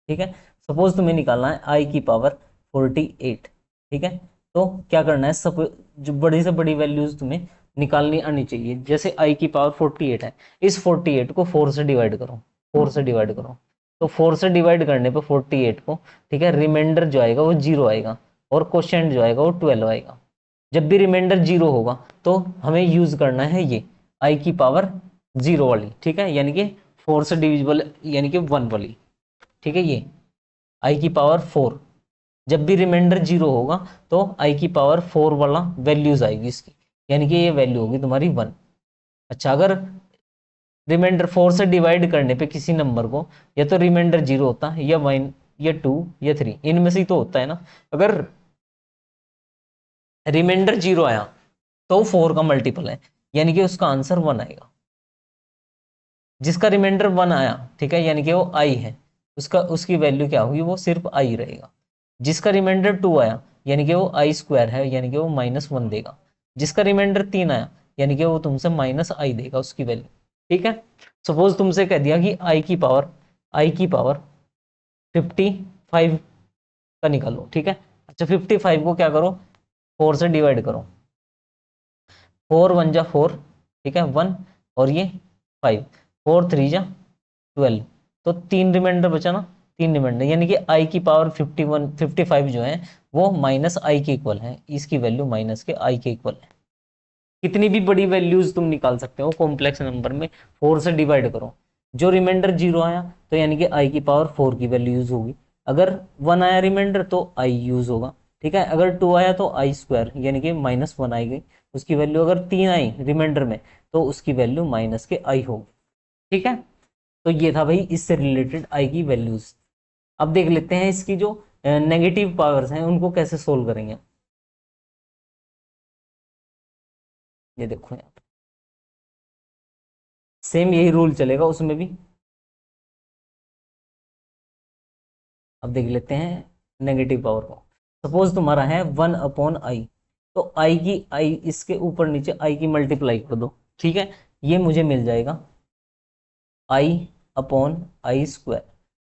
ठीक है। सपोज तुम्हें निकालना है आई की पावर 48। ठीक है। तो क्या करना है, सब जो बड़ी से बड़ी वैल्यूज तुम्हें निकालनी आनी चाहिए। जैसे आई की पावर 48 है, इस 48 को 4 से डिवाइड करो, 4 से डिवाइड करो। तो 4 से डिवाइड करने पे 48 को, ठीक है, रिमाइंडर जो आएगा वो 0 आएगा, और क्वोशिएंट जो आएगा वो 12 आएगा। जब भी रिमाइंडर 0 होगा तो हमें यूज करना है ये आई की पावर 0 वाली। ठीक है, यानी कि 4 से डिविजिबल, यानी कि 1 वाली। ठीक है, ये आई की पावर 4, जब भी रिमाइंडर 0 होगा तो आई की पावर 4 वाला वैल्यूज आएगी इसकी, यानी कि ये वैल्यू होगी तुम्हारी 1। अच्छा, अगर रिमाइंडर 4 से डिवाइड करने पे किसी नंबर को या तो रिमाइंडर 0 होता है, या 1, या 2, या 3, इनमें से ही तो होता है ना। अगर रिमाइंडर 0 आया तो 4 का मल्टीपल है, यानी कि उसका आंसर 1 आएगा। जिसका रिमाइंडर 1 आया, ठीक है, यानी कि वो आई है, उसकी वैल्यू क्या होगी, वो सिर्फ आई रहेगा। जिसका रिमाइंडर 2 आया, यानी कि वो आई स्क्वायर है, यानी कि वो -1 देगा। जिसका रिमाइंडर 3 आया, यानी कि वो तुमसे -i देगा उसकी वैल्यू। ठीक है। सपोज तुमसे कह दिया कि आई की पावर 55 का निकालो। ठीक है। अच्छा, 55 को क्या करो, 4 से डिवाइड करो, 4 1 जा 4, ठीक है, 1, और ये 5, 4 3 जा 12, तो 3 रिमाइंडर बचा ना, 3 रिमाइंडर, यानी कि आई की पावर 55 जो है वो -i के इक्वल है, इसकी वैल्यू माइनस के आई के इक्वल है। कितनी भी बड़ी वैल्यूज तुम निकाल सकते हो कॉम्प्लेक्स नंबर में, 4 से डिवाइड करो। जो रिमाइंडर 0 आया तो यानी कि आई की पावर 4 की वैल्यू यूज होगी। अगर 1 आया रिमाइंडर तो आई यूज होगा। ठीक है। अगर 2 आया तो आई स्क्वायर, यानी कि -1 आएगी उसकी वैल्यू। अगर 3 आई रिमाइंडर में तो उसकी वैल्यू माइनस के आई होगी। ठीक है। तो ये था भाई इससे रिलेटेड आई की वैल्यूज। अब देख लेते हैं इसकी जो नेगेटिव पावर्स हैं उनको कैसे सोल्व करेंगे। ये देखो यहाँ पे सेम यही रूल चलेगा उसमें भी। अब देख लेते हैं नेगेटिव पावर को। सपोज तुम्हारा है 1/i, तो आई इसके ऊपर नीचे आई की मल्टीप्लाई कर दो। ठीक है। ये मुझे मिल जाएगा i/i²।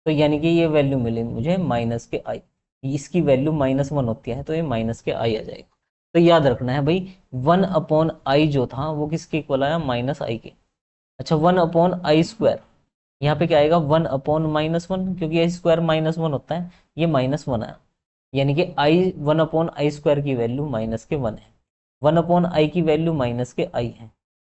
तो यानी कि ये वैल्यू मिली मुझे माइनस के आई, इसकी वैल्यू -1 होती है तो ये माइनस के आई आ जाएगा। तो याद रखना है भाई 1/i जो था वो किसके इक्वल आया, -i के। अच्छा, 1/i², यहाँ पे क्या आएगा 1/-1, क्योंकि आई स्क्वायर -1 होता है, ये -1 आया, यानी कि आई 1/i² की वैल्यू -1 है, 1/i की वैल्यू -i है।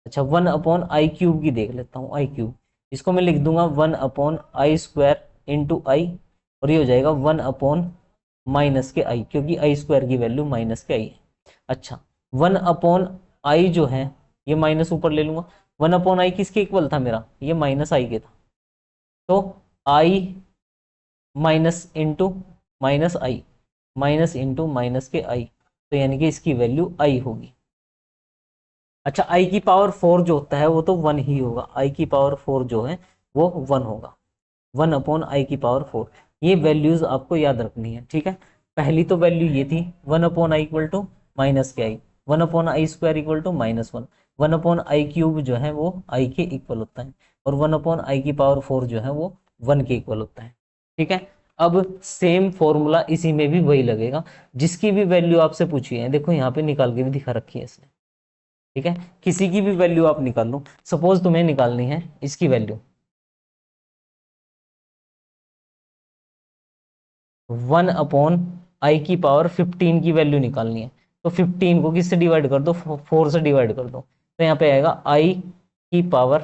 अच्छा, 1/i³ की देख लेता हूँ, i³, इसको मैं लिख दूंगा 1/i² इंटू आई, और ये हो जाएगा 1/-i, क्योंकि i² की वैल्यू -i है। अच्छा, 1/i जो है ये माइनस ऊपर ले लूंगा, 1/i किसके इक्वल था मेरा, ये -i के था, तो i minus into -i, minus into minus के आई, तो यानी कि इसकी वैल्यू आई होगी। अच्छा, आई की पावर 4 जो होता है वो तो 1 ही होगा, आई की पावर 4 जो है वो 1 होगा, 1/i की पावर 4। ये वैल्यूज आपको याद रखनी है। ठीक है। पहली तो वैल्यू ये थी 1/i इक्वल टू माइनस के आई, 1/i² इक्वल टू -1, 1/i³ जो है वो आई के इक्वल होता है, और 1/i की पावर 4 जो है वो 1 के इक्वल होता है। ठीक है। अब सेम फॉर्मूला इसी में भी वही लगेगा, जिसकी भी वैल्यू आपसे पूछी है, देखो यहाँ पे निकाल के भी दिखा रखी है इसने। ठीक है। किसी की भी वैल्यू आप निकाल लो, सपोज तुम्हें निकालनी है इसकी वैल्यू 1/i की पावर 15 की वैल्यू निकालनी है, तो 15 को किससे डिवाइड कर दो, 4 से डिवाइड कर दो, तो यहाँ पे आएगा i की पावर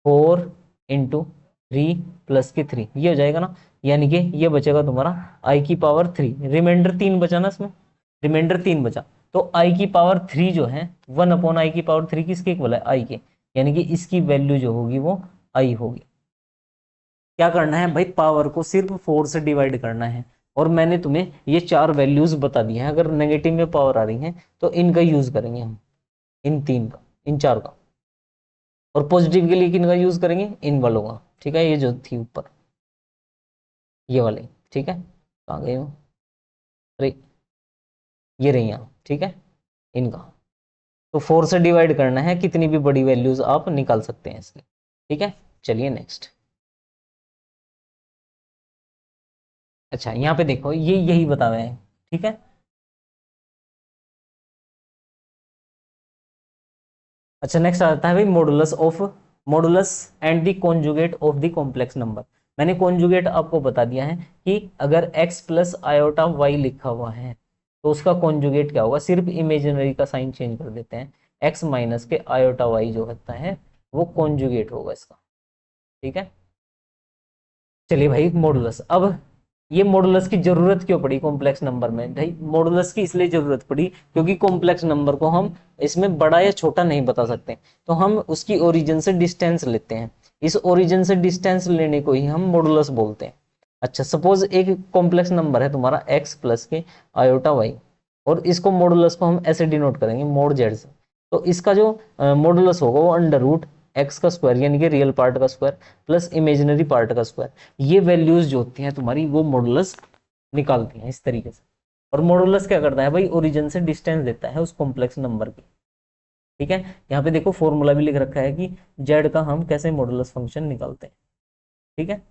4 इंटू 3 प्लस के 3, ये हो जाएगा ना, यानी कि ये बचेगा तुम्हारा i की पावर 3, रिमाइंडर 3 बचा ना इसमें, रिमाइंडर 3 बचा, तो आई की पावर 3 जो है 1/i³ किसके इक्वल है, आई के, यानी कि इसकी वैल्यू जो होगी वो आई होगी। क्या करना है भाई, पावर को सिर्फ 4 से डिवाइड करना है, और मैंने तुम्हें ये 4 वैल्यूज बता दी हैं। अगर नेगेटिव में पावर आ रही है तो इनका यूज करेंगे हम, इन 3 का, इन 4 का, और पॉजिटिव के लिए किन का यूज करेंगे, इन वालों का। ठीक है, ये जो थी ऊपर ये वाली, ठीक है, कहाँ गई वो, अरे ये रही यहाँ, ठीक है, इनका। तो 4 से डिवाइड करना है, कितनी भी बड़ी वैल्यूज आप निकाल सकते हैं इसकी। ठीक है, चलिए नेक्स्ट। अच्छा यहाँ पे देखो, ये यही बता हुए हैं, ठीक है। अच्छा नेक्स्ट आता है भाई modulus and the conjugate of the complex number. मैंने कॉन्जुगेट आपको बता दिया है कि अगर x प्लस आयोटा वाई लिखा हुआ है तो उसका कॉन्जुगेट क्या होगा, सिर्फ इमेजिनरी का साइन चेंज कर देते हैं, x माइनस के आयोटा वाई जो होता है वो कॉन्जुगेट होगा इसका। ठीक है, चलिए भाई मॉडुलस। अब ये मॉडुलस की जरूरत क्यों पड़ी कॉम्प्लेक्स नंबर में, भाई मॉडुलस की इसलिए जरूरत पड़ी क्योंकि कॉम्प्लेक्स नंबर को हम इसमें बड़ा या छोटा नहीं बता सकते, तो हम उसकी ओरिजिन से डिस्टेंस लेते हैं, इस ओरिजिन से डिस्टेंस लेने को ही हम मॉडुलस बोलते हैं। अच्छा सपोज एक कॉम्प्लेक्स नंबर है तुम्हारा x प्लस के आयोटा वाई, और इसको मॉडुलस को हम ऐसे डिनोट करेंगे मोड जेड से, तो इसका जो मॉडुलस होगा वो अंडर रूट एक्स का स्क्वायर यानी कि रियल पार्ट का स्क्वायर प्लस इमेजिनरी पार्ट का स्क्वायर, ये वैल्यूज जो होती हैं तुम्हारी वो मॉडुलस निकालती हैं इस तरीके से। और मॉडुलस क्या करता है भाई, ओरिजिन से डिस्टेंस देता है उस कॉम्प्लेक्स नंबर की। ठीक है, यहाँ पे देखो फॉर्मूला भी लिख रखा है कि जेड का हम कैसे मॉडुलस फंक्शन निकालते हैं। ठीक है,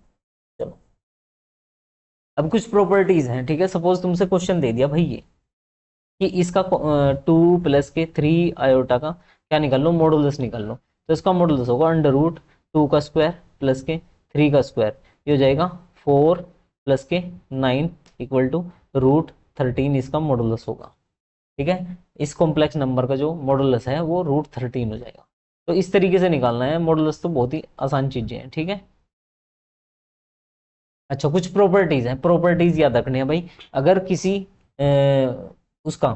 चलो अब कुछ प्रॉपर्टीज हैं। ठीक है, सपोज तुमसे क्वेश्चन दे दिया भाई ये कि इसका 2 + के 3 आयोटा का क्या निकाल लो, मॉडुलस निकाल लो, तो इसका मॉडुलस होगा अंडर रूट 2 का स्क्वायर प्लस के 3 का स्क्वायर, ये हो जाएगा 4 + के 9 इक्वल टू √13, इसका मॉडुलस होगा। ठीक है, इस कॉम्प्लेक्स नंबर का जो मॉडुलस है वो √13 हो जाएगा। तो इस तरीके से निकालना है मॉडुलस, तो बहुत ही आसान चीजें हैं। ठीक है, अच्छा कुछ प्रॉपर्टीज हैं, प्रॉपर्टीज याद रखनी है भाई। अगर किसी उसका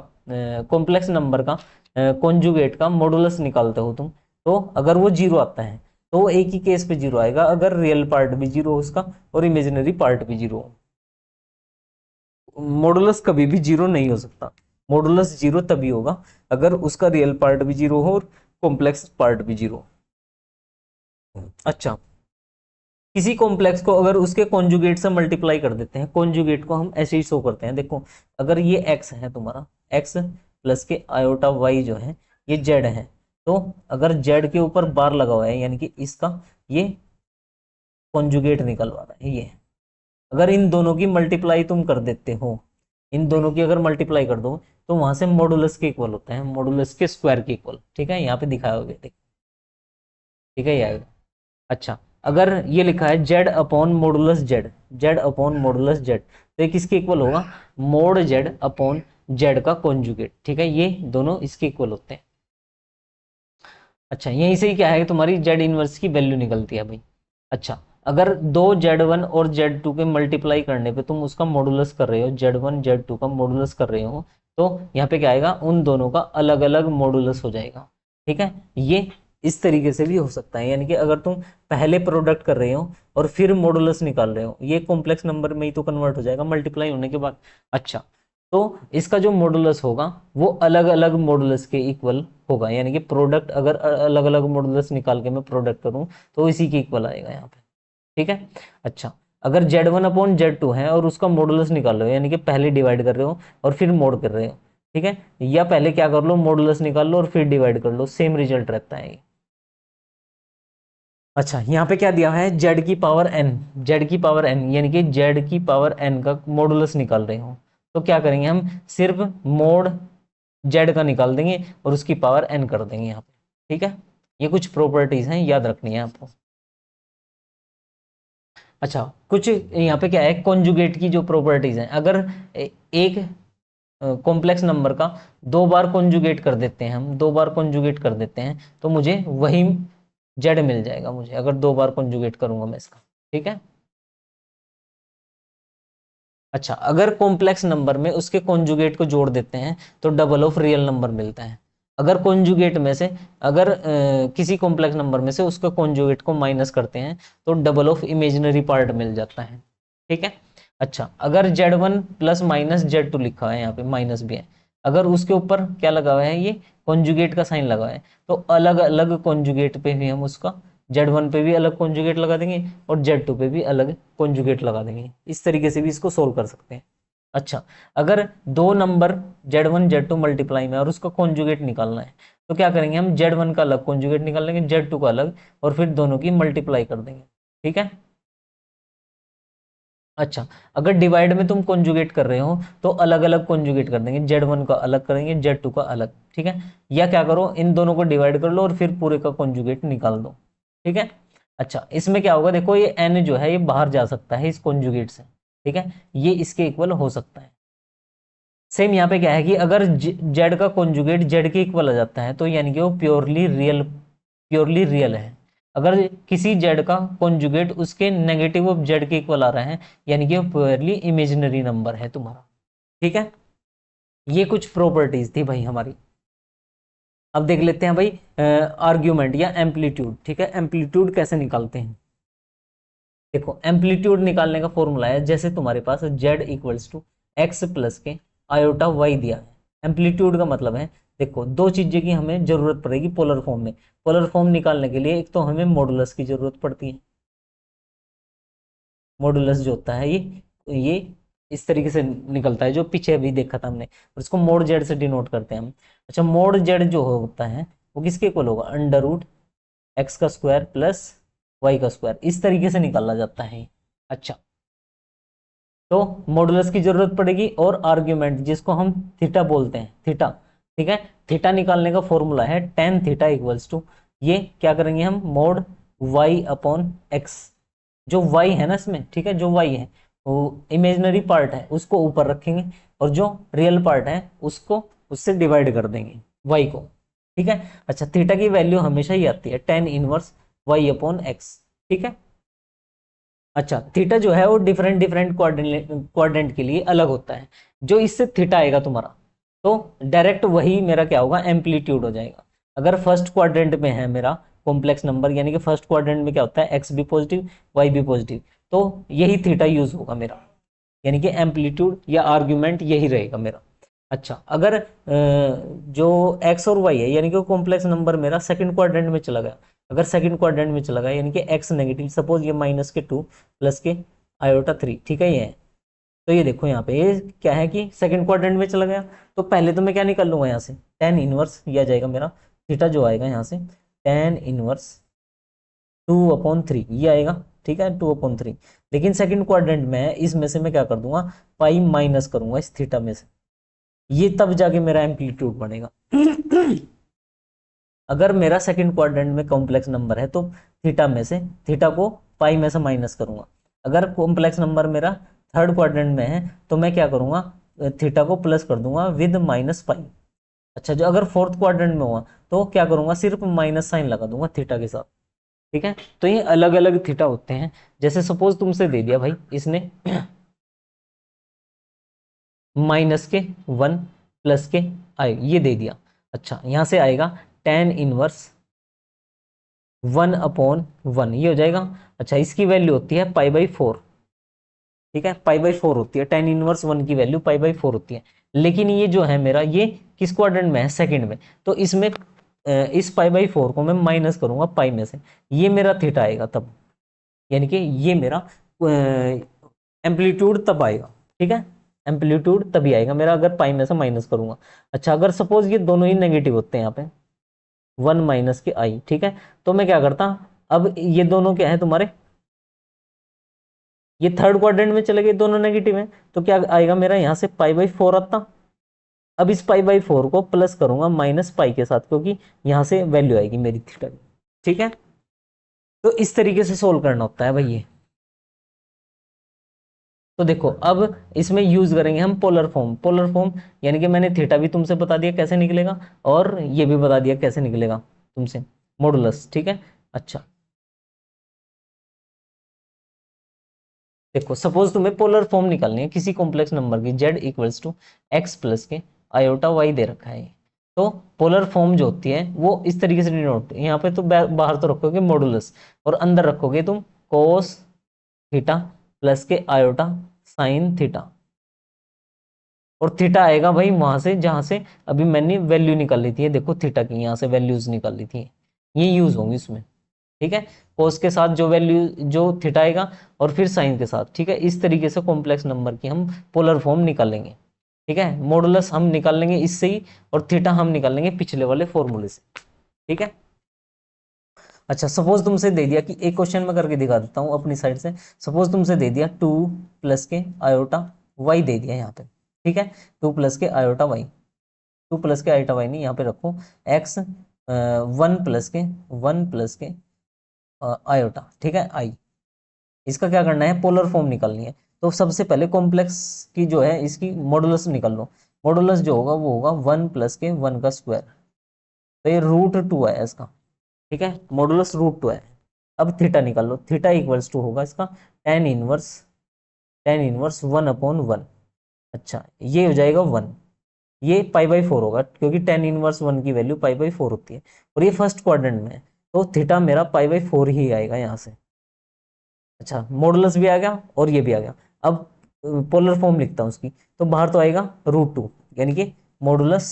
कॉम्प्लेक्स नंबर का कॉन्जुगेट का मॉडुलस निकालते हो तुम, तो अगर वो जीरो आता है तो वो एक ही केस पे जीरो आएगा, अगर रियल पार्ट भी जीरो हो उसका और इमेजिनरी पार्ट भी जीरो हो। मॉडुलस कभी भी जीरो नहीं हो सकता, मॉडुलस जीरो तभी होगा अगर उसका रियल पार्ट भी जीरो हो और कॉम्प्लेक्स पार्ट भी जीरो हो। अच्छा, किसी कॉम्प्लेक्स को अगर उसके कॉन्जुगेट से मल्टीप्लाई कर देते हैं, कॉन्जुगेट को हम ऐसे ही शो करते हैं, देखो अगर ये x है तुम्हारा, x प्लस के आयोटा y जो है ये z है, तो अगर z के ऊपर बार लगा हुआ है यानी कि इसका ये कॉन्जुगेट निकलवा रहा है ये, अगर इन दोनों की मल्टीप्लाई तुम कर देते हो, इन दोनों की अगर मल्टीप्लाई कर दो तो वहां से मॉडुलस के इक्वल होता है, मॉडुलस के स्क्वायर के इक्वल। ठीक है, यहाँ पे दिखाया होगा देख, ठीक है ये आएगा। अच्छा अगर ये लिखा है Z upon modulus Z, Z upon modulus Z, तो ये किसके इक्वल होगा, मोड जेड अपॉन जेड का कॉन्जुगेट। ठीक है, ये दोनों इसके इक्वल होते हैं। अच्छा यहीं से ही क्या है कि तुम्हारी जेड इनवर्स की वैल्यू निकलती है भाई। अच्छा अगर दो Z1 और Z2 के मल्टीप्लाई करने पे तुम उसका मॉडुलस कर रहे हो, Z1 Z2 का मॉडुलस कर रहे हो, तो यहाँ पे क्या आएगा, उन दोनों का अलग अलग मॉडुलस हो जाएगा। ठीक है, ये इस तरीके से भी हो सकता है, यानी कि अगर तुम पहले प्रोडक्ट कर रहे हो और फिर मॉडुलस निकाल रहे हो, ये कॉम्प्लेक्स नंबर में ही तो कन्वर्ट हो जाएगा मल्टीप्लाई होने के बाद। अच्छा तो इसका जो मॉडुलस होगा वो अलग अलग मॉडुलस के इक्वल होगा, यानी कि प्रोडक्ट अगर अलग अलग मॉडुलस निकाल के मैं प्रोडक्ट करूं तो इसी के इक्वल आएगा यहाँ पे। ठीक है, अच्छा अगर Z1/Z2 है और उसका मॉडुलस निकाल रहे हो, यानी कि पहले डिवाइड कर रहे हो और फिर मोड कर रहे हो, ठीक है, या पहले क्या कर लो मॉडुलस निकाल लो और फिर डिवाइड कर लो, सेम रिजल्ट रहता है ये। अच्छा यहाँ पे क्या दिया है, जेड की पावर एन यानी कि जेड की पावर एन का मॉडुलस निकाल रहे हो, तो क्या करेंगे हम, सिर्फ मोड जेड का निकाल देंगे और उसकी पावर एन कर देंगे यहाँ पे। ठीक है, ये कुछ प्रॉपर्टीज हैं याद रखनी है आपको। अच्छा कुछ यहाँ पे क्या है, कॉन्जुगेट की जो प्रॉपर्टीज हैं, अगर एक कॉम्प्लेक्स नंबर का 2 बार कॉन्जुगेट कर देते हैं, हम 2 बार कॉन्जुगेट कर देते हैं तो मुझे वही जेड मिल जाएगा, मुझे अगर 2 बार कॉन्जुगेट करूंगा मैं इसका। ठीक है, अच्छा, अगर कॉम्प्लेक्स नंबर में उसके कॉन्जुगेट को जोड़ देते हैं तो डबल ऑफ रियल नंबर मिलता है। अगर कॉन्जुगेट में से अगर किसी कॉम्प्लेक्स नंबर में से उसका कॉन्जुगेट को माइनस करते हैं तो डबल ऑफ इमेजिनरी पार्ट मिल जाता है। ठीक है। अच्छा, अगर Z1 प्लस माइनस Z2 लिखा है, यहाँ पे माइनस भी है, अगर उसके ऊपर क्या लगा हुआ है, ये कॉन्जुगेट का साइन लगा है, तो अलग अलग कॉन्जुगेट पे भी हम उसका Z1 पे भी अलग कॉन्जुगेट लगा देंगे और Z2 पे भी अलग कॉन्जुगेट लगा देंगे। इस तरीके से भी इसको सोल्व कर सकते हैं। अच्छा, अगर दो नंबर Z1 Z2 मल्टीप्लाई में और उसका कॉन्जुगेट निकालना है तो क्या करेंगे, हम Z1 का अलग कॉन्जुगेट निकाल लेंगे, Z2 का अलग, और फिर दोनों की मल्टीप्लाई कर देंगे। ठीक है। अच्छा, अगर डिवाइड में तुम कॉन्जुगेट कर रहे हो तो अलग अलग कॉन्जुगेट कर देंगे, Z1 का अलग करेंगे, Z2 का अलग। ठीक है। या क्या करो, इन दोनों को डिवाइड कर लो और फिर पूरे का कॉन्जुगेट निकाल दो। ठीक है। अच्छा, इसमें क्या होगा, देखो ये n जो है ये बाहर जा सकता है इस कॉन्जुगेट से। ठीक है, ये इसके इक्वल हो सकता है। सेम यहाँ पे क्या है कि अगर जेड का कॉन्जुगेट जेड के इक्वल आ जाता है तो यानी कि वो प्योरली रियल है। अगर किसी जेड का कॉन्जुगेट उसके नेगेटिव ऑफ जेड के इक्वल आ रहा है यानी कि वो प्योरली इमेजिनरी नंबर है तुम्हारा। ठीक है। ये कुछ प्रॉपर्टीज थी भाई हमारी। अब देख लेते हैं भाई आर्ग्यूमेंट या एम्पलीट्यूड। ठीक है, एम्पलीट्यूड कैसे निकालते हैं। देखो, एम्पलीट्यूड निकालने का फॉर्मूला है, जैसे तुम्हारे पास z equals to x plus के आयोटा वाई दिया है। एम्पलीट्यूड का मतलब है, देखो दो चीजें की हमें जरूरत पड़ेगी पोलर फॉर्म में। पोलर फॉर्म निकालने के लिए एक तो हमें मॉडुलस की जरूरत पड़ती है। मॉडुलस जो होता है ये इस तरीके से निकलता है, जो पीछे अभी देखा था हमने, और इसको मोड जेड से डिनोट करते हैं हम। अच्छा, मोड जेड जो होता है वो किसके इक्वल होगा, अंडर रूट एक्स का स्क्वायर प्लस वाई का स्क्वायर, इस तरीके से निकाला जाता है। अच्छा, तो मॉडुलस की जरूरत पड़ेगी और आर्ग्यूमेंट जिसको हम थीटा बोलते हैं, थीटा। ठीक है, थीटा निकालने का फॉर्मूला है टेन थीटा इक्वल्स टू, ये क्या करेंगे हम, मोड वाई अपॉन एक्स। जो वाई है ना इसमें, ठीक है, जो वाई है वो इमेजिनरी पार्ट है उसको ऊपर रखेंगे और जो रियल पार्ट है उसको उससे डिवाइड कर देंगे वाई को। ठीक है। अच्छा, थीटा की वैल्यू हमेशा ही आती है tan inverse y upon x. ठीक है। अच्छा, थीटा जो है वो डिफरेंट डिफरेंट क्वाड्रेंट के लिए अलग होता है। जो इससे थीटा आएगा तुम्हारा तो डायरेक्ट वही मेरा क्या होगा, एम्पलीट्यूड हो जाएगा। अगर फर्स्ट क्वाड्रेंट में है मेरा कॉम्प्लेक्स नंबर, यानी कि फर्स्ट क्वाड्रेंट में क्या होता है, एक्स भी पॉजिटिव वाई भी पॉजिटिव, तो यही थीटा यूज होगा मेरा, यानी कि एम्पलीट्यूड या आर्ग्यूमेंट यही रहेगा मेरा। अच्छा, अगर जो एक्स और वाई है यानी कि कॉम्प्लेक्स नंबर मेरा सेकंड क्वाड्रेंट में चला गया, अगर सेकंड क्वाड्रेंट में चला गया यानी कि एक्स नेगेटिव, सपोज ये माइनस के टू प्लस के आयोटा थ्री, ठीक है ये है, तो ये देखो यहाँ पे ये क्या है कि सेकंड क्वाड्रेंट में चला गया, तो पहले तो मैं क्या निकाल लूंगा यहाँ से, टेन इनवर्स, यह आ जाएगा मेरा थीटा जो आएगा यहाँ से tan inverse two upon three, ये आएगा। ठीक है, टू अपॉन थ्री। लेकिन सेकंड क्वाड्रेंट में है, इसमें से मैं क्या कर दूंगा, पाई माइनस करूंगा इस थीटा में से, ये तब जाके मेरा एम्पलीट्यूड बनेगा। अगर मेरा सेकंड क्वाड्रेंट में कॉम्प्लेक्स नंबर है तो थीटा में से, थीटा को पाई में से माइनस करूंगा। अगर कॉम्प्लेक्स नंबर मेरा थर्ड क्वाड्रेंट में है तो मैं क्या करूंगा, थीटा को प्लस कर दूंगा विद माइनस पाई। अच्छा, जो अगर फोर्थ क्वाड्रेंट में हुआ तो क्या करूंगा, सिर्फ माइनस साइन लगा दूंगा थीटा के साथ। ठीक है, तो ये अलग अलग थीटा होते हैं। जैसे सपोज तुमसे दे दिया भाई इसने माइनस के वन प्लस के आई, ये दे दिया। अच्छा, यहां से आएगा tan inverse one upon one, ये हो जाएगा। अच्छा, इसकी वैल्यू होती है पाई बाई फोर। ठीक है, पाई बाई फोर होती है, टेन इनवर्स वन की वैल्यू पाई बाई फोर होती है। लेकिन ये जो है मेरा, ये किस क्वाड्रेंट में है, सेकंड में, तो इसमें इस पाई बाई फोर को मैं माइनस करूंगा पाई में से, ये मेरा थीटा आएगा तब, यानी कि ये मेरा एम्पलीट्यूड तब आएगा। ठीक है, एम्पलीट्यूड तभी आएगा मेरा अगर पाई में से माइनस करूंगा। अच्छा, अगर सपोज ये दोनों ही नेगेटिव होते हैं यहाँ पे, वन माइनस के आई, ठीक है, तो मैं क्या करता, अब ये दोनों क्या है तुम्हारे, ये थर्ड क्वाड्रेंट में चले गए, दोनों नेगेटिव हैं, तो क्या आएगा मेरा यहाँ से पाई बाई फोर आता। अब इस पाई बाई फोर को प्लस करूंगा माइनस पाई के साथ, क्योंकि यहाँ से वैल्यू आएगी मेरी थीटा की। ठीक है, तो इस तरीके से सोल्व करना होता है भाई ये। तो देखो, अब इसमें यूज करेंगे हम पोलर फॉर्म। पोलर फॉर्म यानी कि मैंने थीटा भी तुमसे बता दिया कैसे निकलेगा और ये भी बता दिया कैसे निकलेगा तुमसे, मॉडुलस। ठीक है। अच्छा, देखो सपोज तुम्हें पोलर फॉर्म निकालनी है किसी कॉम्प्लेक्स नंबर की, z equals to x plus के आयोटा वाई दे रखा है। तो पोलर फॉर्म जो होती है वो इस तरीके से डिनोट, यहाँ पे तो बाहर तो रखोगे मॉडुलस और अंदर रखोगे तुम कोस थीटा प्लस के आयोटा साइन थीटा, और थीटा आएगा भाई वहां से जहां से अभी मैंने वैल्यू निकाल ली थी, देखो थीटा की यहाँ से वैल्यूज निकाल ली थी, ये यूज होंगी इसमें। ठीक है, कोस के साथ जो वैल्यू जो थीटा आएगा और फिर साइन के साथ। ठीक है, इस तरीके से कॉम्प्लेक्स नंबर की हम पोलर फॉर्म निकालेंगे। ठीक है, मॉडुलस हम निकाल लेंगे इससे ही, और थीटा हम निकाल लेंगे पिछले वाले फॉर्मूले से। ठीक है, अच्छा सपोज तुमसे दे दिया कि एक क्वेश्चन में करके दिखा देता हूं अपनी साइड से। सपोज तुमसे दे दिया 2 प्लस के आयोटा वाई दे दिया यहाँ पे। ठीक है, 2 प्लस के आयोटा वाई, 2 प्लस के आयोटा वाई नहीं, यहाँ पे रखो एक्स 1 प्लस के आयोटा। ठीक है, आई, इसका क्या करना है, पोलर फॉर्म निकालनी है। तो सबसे पहले कॉम्प्लेक्स की जो है इसकी मॉडुलस निकाल लो। मॉडुलस जो होगा वो होगा 1 प्लस के 1 का स्क्वायर, तो ये √2 है इसका। ठीक है, मॉडुलस √2 है। अब थीटा निकाल लो, थीटा इक्वल्स टू होगा इसका टेन इनवर्स 1/1। अच्छा, ये हो जाएगा 1, ये π/4 होगा क्योंकि टेन इनवर्स 1 की वैल्यू π/4 होती है, और ये फर्स्ट क्वाड्रेंट में है, तो थीटा मेरा π/4 ही आएगा यहाँ से। अच्छा, मॉडुलस भी आ गया और ये भी आ गया। अब पोलर फॉर्म लिखता हूँ उसकी, तो बाहर तो आएगा √2 यानी कि मॉडुलस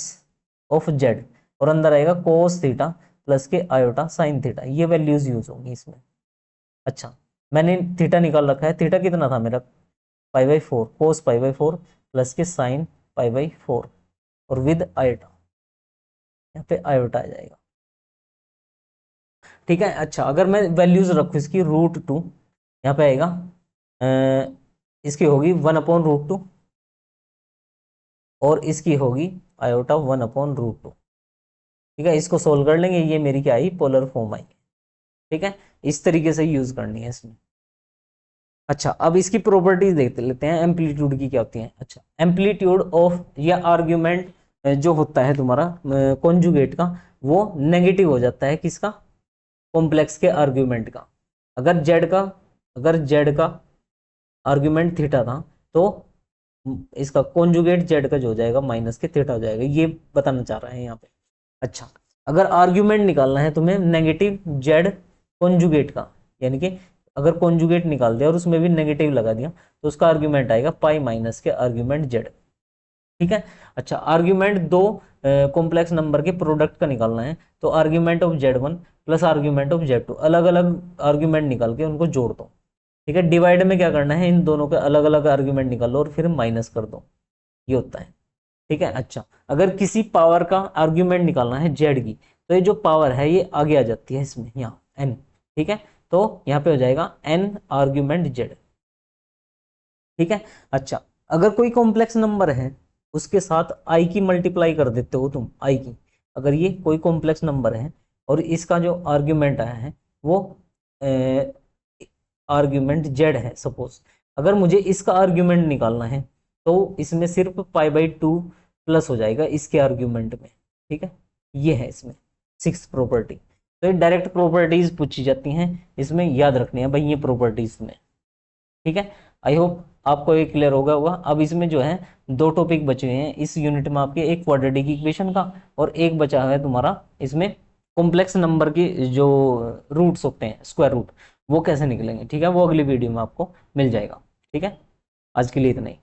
ऑफ जेड, और अंदर आएगा कोस थीटा प्लस के आयोटा साइन थीटा, ये वैल्यूज यूज होंगी इसमें। अच्छा, मैंने थीटा निकाल रखा है, थीटा कितना था मेरा π/4, कोस π/4 प्लस के साइन π/4 और विद आयोटा, यहाँ पे आयोटा आ जाएगा। ठीक है, अच्छा अगर मैं वैल्यूज रखूँ इसकी √2, यहाँ पे आएगा इसकी होगी 1/√2 और इसकी होगी आयोटा 1/√2। ठीक है, इसको सोल्व कर लेंगे, ये मेरी क्या आई, पोलर फॉर्म आई। ठीक है, इस तरीके से यूज करनी है इसमें। अच्छा, अब इसकी प्रॉपर्टीज देख लेते हैं एम्पलीट्यूड की क्या होती है। अच्छा, एम्पलीट्यूड ऑफ या आर्ग्यूमेंट जो होता है तुम्हारा कॉन्जुगेट का, वो नेगेटिव हो जाता है किसका, कॉम्प्लेक्स के आर्ग्यूमेंट का। अगर जेड का आर्ग्यूमेंट थीटा था, तो इसका कॉन्जुगेट जेड का जो हो जाएगा माइनस के थीटा हो जाएगा, ये बताना चाह रहे हैं यहाँ पे। अच्छा, अगर आर्ग्यूमेंट निकालना है तुम्हें नेगेटिव जेड कॉन्जुगेट का, यानी कि अगर कॉन्जुगेट निकाल दिया और उसमें भी नेगेटिव लगा दिया, तो उसका आर्ग्यूमेंट आएगा पाई माइनस के आर्ग्यूमेंट जेड। ठीक है, अच्छा आर्ग्यूमेंट दो कॉम्प्लेक्स नंबर के प्रोडक्ट का निकालना है, तो argument of Z1 plus argument of Z2, अलग अलग आर्ग्यूमेंट निकाल के उनको जोड़ दो। ठीक है, डिवाइड में क्या करना है, इन दोनों के अलग अलग आर्ग्यूमेंट निकाल लो और फिर माइनस कर दो, ये होता है। ठीक है, अच्छा अगर किसी पावर का आर्ग्यूमेंट निकालना है जेड की, तो ये जो पावर है ये आगे आ जाती है इसमें, यहाँ n। ठीक है, तो यहाँ पे हो जाएगा n आर्ग्यूमेंट जेड। ठीक है, अच्छा अगर कोई कॉम्प्लेक्स नंबर है उसके साथ आई की मल्टीप्लाई कर देते हो तुम, आई की, अगर ये कोई कॉम्प्लेक्स नंबर है और इसका जो आर्ग्यूमेंट आया है वो आर्ग्यूमेंट जेड है सपोज, अगर मुझे इसका आर्ग्यूमेंट निकालना है तो इसमें सिर्फ π/2 प्लस हो जाएगा इसके आर्ग्यूमेंट में। ठीक है, ये है इसमें 6th प्रॉपर्टी। तो ये डायरेक्ट प्रॉपर्टीज पूछी जाती हैं, इसमें याद रखनी है भाई ये प्रॉपर्टीज में। ठीक है, आई होप आपको ये क्लियर होगा होगा। अब इसमें जो है 2 टॉपिक बचे हुए हैं इस यूनिट में आपके, एक क्वाड्रेटिक इक्वेशन का और एक बचा है तुम्हारा इसमें कॉम्प्लेक्स नंबर के जो रूट्स होते हैं, स्क्वायर रूट, वो कैसे निकलेंगे। ठीक है, वो अगली वीडियो में आपको मिल जाएगा। ठीक है, आज के लिए इतना ही।